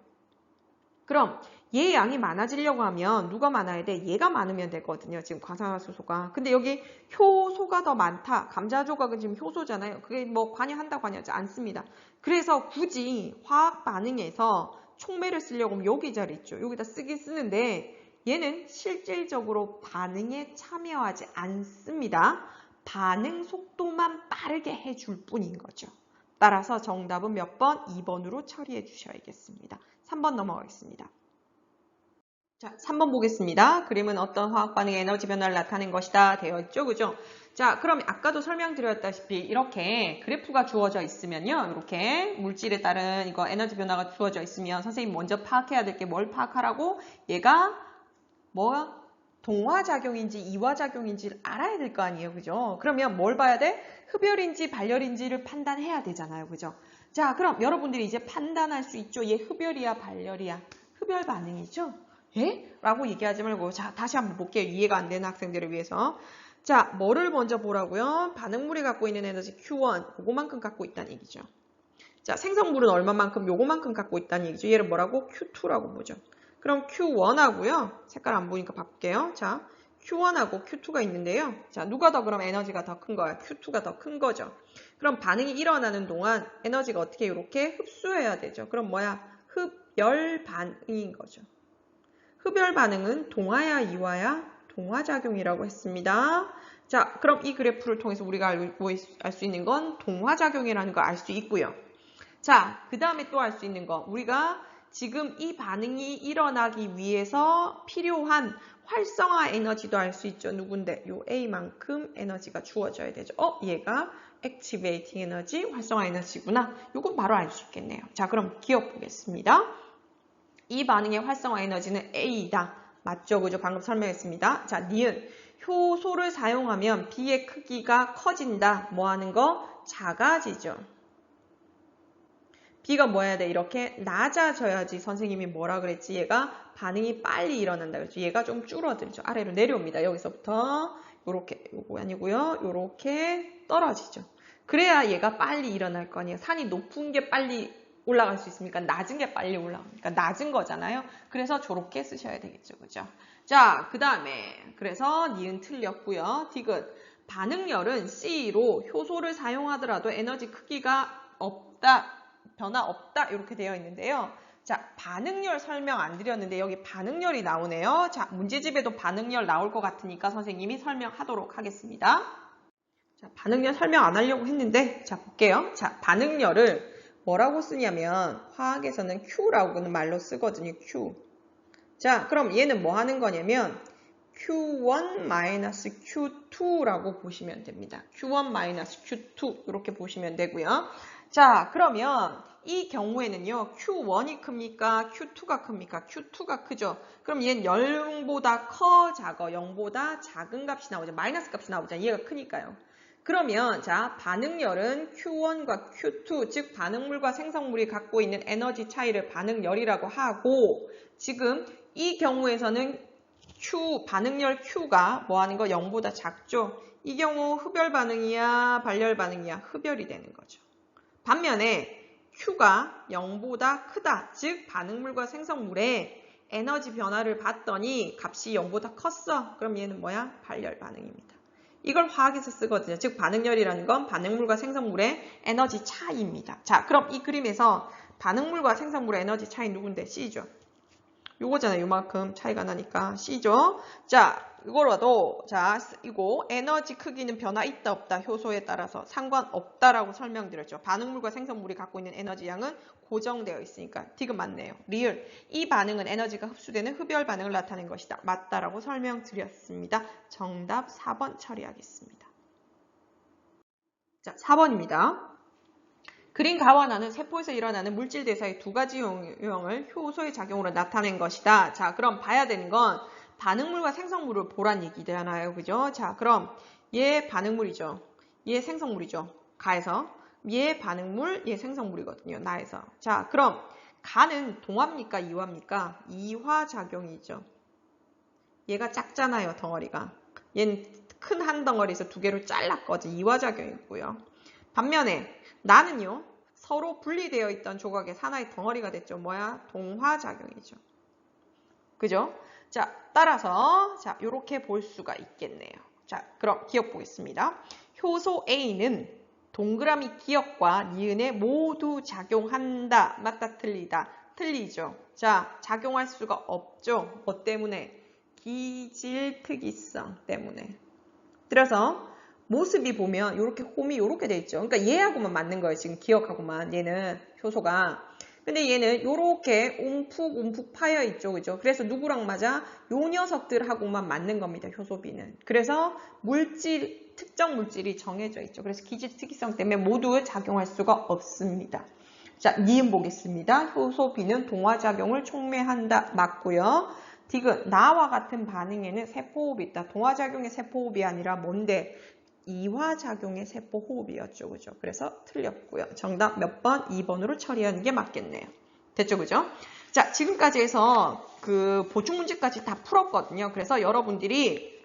그럼 얘의 양이 많아지려고 하면 누가 많아야 돼? 얘가 많으면 되거든요. 지금 과산화수소가. 근데 여기 효소가 더 많다. 감자 조각은 지금 효소잖아요. 그게 뭐 관여한다 관여하지 않습니다. 그래서 굳이 화학 반응에서 촉매를 쓰려고 하면 여기 자리 있죠. 여기다 쓰긴 쓰는데 얘는 실질적으로 반응에 참여하지 않습니다. 반응 속도만 빠르게 해줄 뿐인 거죠. 따라서 정답은 몇 번? 2번으로 처리해 주셔야겠습니다. 3번 넘어가겠습니다. 자, 3번 보겠습니다. 그림은 어떤 화학 반응의 에너지 변화를 나타낸 것이다 되어 있죠, 그죠? 자, 그럼 아까도 설명드렸다시피 이렇게 그래프가 주어져 있으면요, 이렇게 물질에 따른 이거 에너지 변화가 주어져 있으면 선생님 먼저 파악해야 될 게 뭘 파악하라고? 얘가 뭐야? 동화작용인지 이화작용인지를 알아야 될 거 아니에요, 그죠? 그러면 뭘 봐야 돼? 흡열인지 발열인지를 판단해야 되잖아요, 그죠? 자, 그럼 여러분들이 이제 판단할 수 있죠. 얘 흡열이야, 발열이야? 흡열 반응이죠? 예? 라고 얘기하지 말고, 자, 다시 한번 볼게요. 이해가 안 되는 학생들을 위해서. 자, 뭐를 먼저 보라고요? 반응물이 갖고 있는 에너지 Q1, 요거만큼 갖고 있다는 얘기죠. 자, 생성물은 얼마만큼? 요거만큼 갖고 있다는 얘기죠. 얘를 뭐라고? Q2라고 보죠. 그럼 Q1하고요. 색깔 안 보니까 바꿀게요. 자, Q1하고 Q2가 있는데요. 자, 누가 더 그럼 에너지가 더 큰 거야? Q2가 더 큰 거죠. 그럼 반응이 일어나는 동안 에너지가 어떻게 이렇게 흡수해야 되죠. 그럼 뭐야? 흡열 반응인 거죠. 흡열 반응은 동화야, 이화야? 동화작용이라고 했습니다. 자, 그럼 이 그래프를 통해서 우리가 알 수 있는 건 동화작용이라는 걸 알 수 있고요. 자, 그 다음에 또 알 수 있는 거. 우리가 지금 이 반응이 일어나기 위해서 필요한 활성화 에너지도 알 수 있죠. 누군데? 요 A만큼 에너지가 주어져야 되죠. 얘가 액티베이팅 에너지, 활성화 에너지구나. 요건 바로 알 수 있겠네요. 자, 그럼 기억 보겠습니다. 이 반응의 활성화 에너지는 A이다. 맞죠? 그죠? 방금 설명했습니다. 자, 니은. 효소를 사용하면 B의 크기가 커진다. 뭐 하는 거? 작아지죠. B가 뭐 해야 돼? 이렇게 낮아져야지 선생님이 뭐라 그랬지? 얘가 반응이 빨리 일어난다. 그랬죠? 얘가 좀 줄어들죠. 아래로 내려옵니다. 여기서부터 요렇게, 요거 아니고요. 요렇게 떨어지죠. 그래야 얘가 빨리 일어날 거 아니에요. 산이 높은 게 빨리 올라갈 수 있습니까? 낮은 게 빨리 올라갑니까? 낮은 거잖아요. 그래서 저렇게 쓰셔야 되겠죠. 그죠? 자, 그 다음에 그래서 니은 틀렸고요. 디귿. 반응열은 C로 효소를 사용하더라도 에너지 크기가 없다. 변화 없다. 이렇게 되어 있는데요. 자, 반응열 설명 안 드렸는데 여기 반응열이 나오네요. 자, 문제집에도 반응열 나올 것 같으니까 선생님이 설명하도록 하겠습니다. 자, 반응열 설명 안 하려고 했는데 자, 볼게요. 자, 반응열을 뭐라고 쓰냐면 화학에서는 Q라고는 말로 쓰거든요. Q. 자, 그럼 얘는 뭐 하는 거냐면 Q1-Q2라고 보시면 됩니다. Q1-Q2 이렇게 보시면 되고요. 자, 그러면 이 경우에는요. Q1이 큽니까? Q2가 큽니까? Q2가 크죠. 그럼 얘는 0보다 커, 작아? 0보다 작은 값이 나오죠. 마이너스 값이 나오죠. 얘가 크니까요. 그러면 자, 반응열은 Q1과 Q2, 즉 반응물과 생성물이 갖고 있는 에너지 차이를 반응열이라고 하고 지금 이 경우에서는 반응열 Q가 뭐 하는 거? 0보다 작죠. 이 경우 흡열 반응이야, 발열 반응이야? 흡열이 되는 거죠. 반면에 Q가 0보다 크다. 즉 반응물과 생성물의 에너지 변화를 봤더니 값이 0보다 컸어. 그럼 얘는 뭐야? 발열 반응입니다. 이걸 화학에서 쓰거든요. 즉 반응열이라는 건 반응물과 생성물의 에너지 차이입니다. 자, 그럼 이 그림에서 반응물과 생성물의 에너지 차이 누군데? C죠. 요거잖아요. 요만큼 차이가 나니까 C죠. 자, 이거라도 자, 이거 에너지 크기는 변화 있다 없다 효소에 따라서 상관없다라고 설명드렸죠. 반응물과 생성물이 갖고 있는 에너지 양은 고정되어 있으니까 디귿 맞네요. 리을. 이 반응은 에너지가 흡수되는 흡열 반응을 나타낸 것이다. 맞다라고 설명드렸습니다. 정답 4번 처리하겠습니다. 자, 4번입니다. 그린 가와나는 세포에서 일어나는 물질 대사의 두 가지 유형을 효소의 작용으로 나타낸 것이다. 자, 그럼 봐야 되는 건 반응물과 생성물을 보란 얘기잖아요. 그죠? 자, 그럼 얘 반응물이죠. 얘 생성물이죠. 가에서. 얘 반응물, 얘 생성물이거든요. 나에서. 자, 그럼 가는 동화입니까? 이화입니까? 이화작용이죠. 얘가 작잖아요. 덩어리가. 얘는 큰 한 덩어리에서 두 개로 잘랐거든. 이화작용이고요. 반면에 나는요. 서로 분리되어 있던 조각의 하나의 덩어리가 됐죠. 뭐야? 동화작용이죠. 그죠? 자, 따라서 자, 요렇게 볼 수가 있겠네요. 자, 그럼 기억 보겠습니다. 효소 A는 동그라미 기억과 니은에 모두 작용한다. 맞다, 틀리다. 틀리죠. 자, 작용할 수가 없죠. 뭐 때문에? 기질특이성 때문에. 그래서 모습이 보면 이렇게 홈이 이렇게 돼 있죠. 그러니까 얘하고만 맞는 거예요. 지금 기억하고만 얘는 효소가. 근데 얘는 요렇게 움푹 파여 있죠. 그죠? 그래서 누구랑 맞아? 요 녀석들하고만 맞는 겁니다. 효소비는. 그래서 특정 물질이 정해져 있죠. 그래서 기질 특이성 때문에 모두 작용할 수가 없습니다. 자, 니은 보겠습니다. 효소비는 동화작용을 촉매한다. 맞고요. 디귿, 나와 같은 반응에는 세포호흡이 있다. 동화작용의 세포호흡이 아니라 뭔데? 이화작용의 세포호흡이었죠. 그죠? 그래서 틀렸고요. 정답 몇 번? 2번으로 처리하는 게 맞겠네요. 됐죠? 그죠? 자, 지금까지 해서 그 보충문제까지 다 풀었거든요. 그래서 여러분들이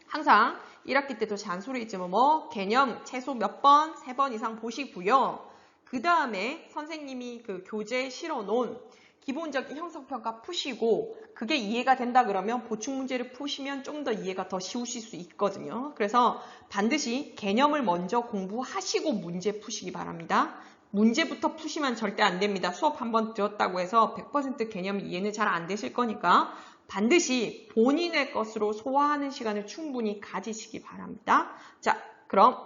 항상 1학기 때도 잔소리했지만 개념 최소 몇 번? 3번 이상 보시고요. 그 다음에 선생님이 그 교재에 실어놓은 기본적인 형성평가 푸시고 그게 이해가 된다 그러면 보충문제를 푸시면 좀 더 이해가 더 쉬우실 수 있거든요. 그래서 반드시 개념을 먼저 공부하시고 문제 푸시기 바랍니다. 문제부터 푸시면 절대 안 됩니다. 수업 한번 들었다고 해서 100% 개념 이해는 잘 안 되실 거니까 반드시 본인의 것으로 소화하는 시간을 충분히 가지시기 바랍니다. 자, 그럼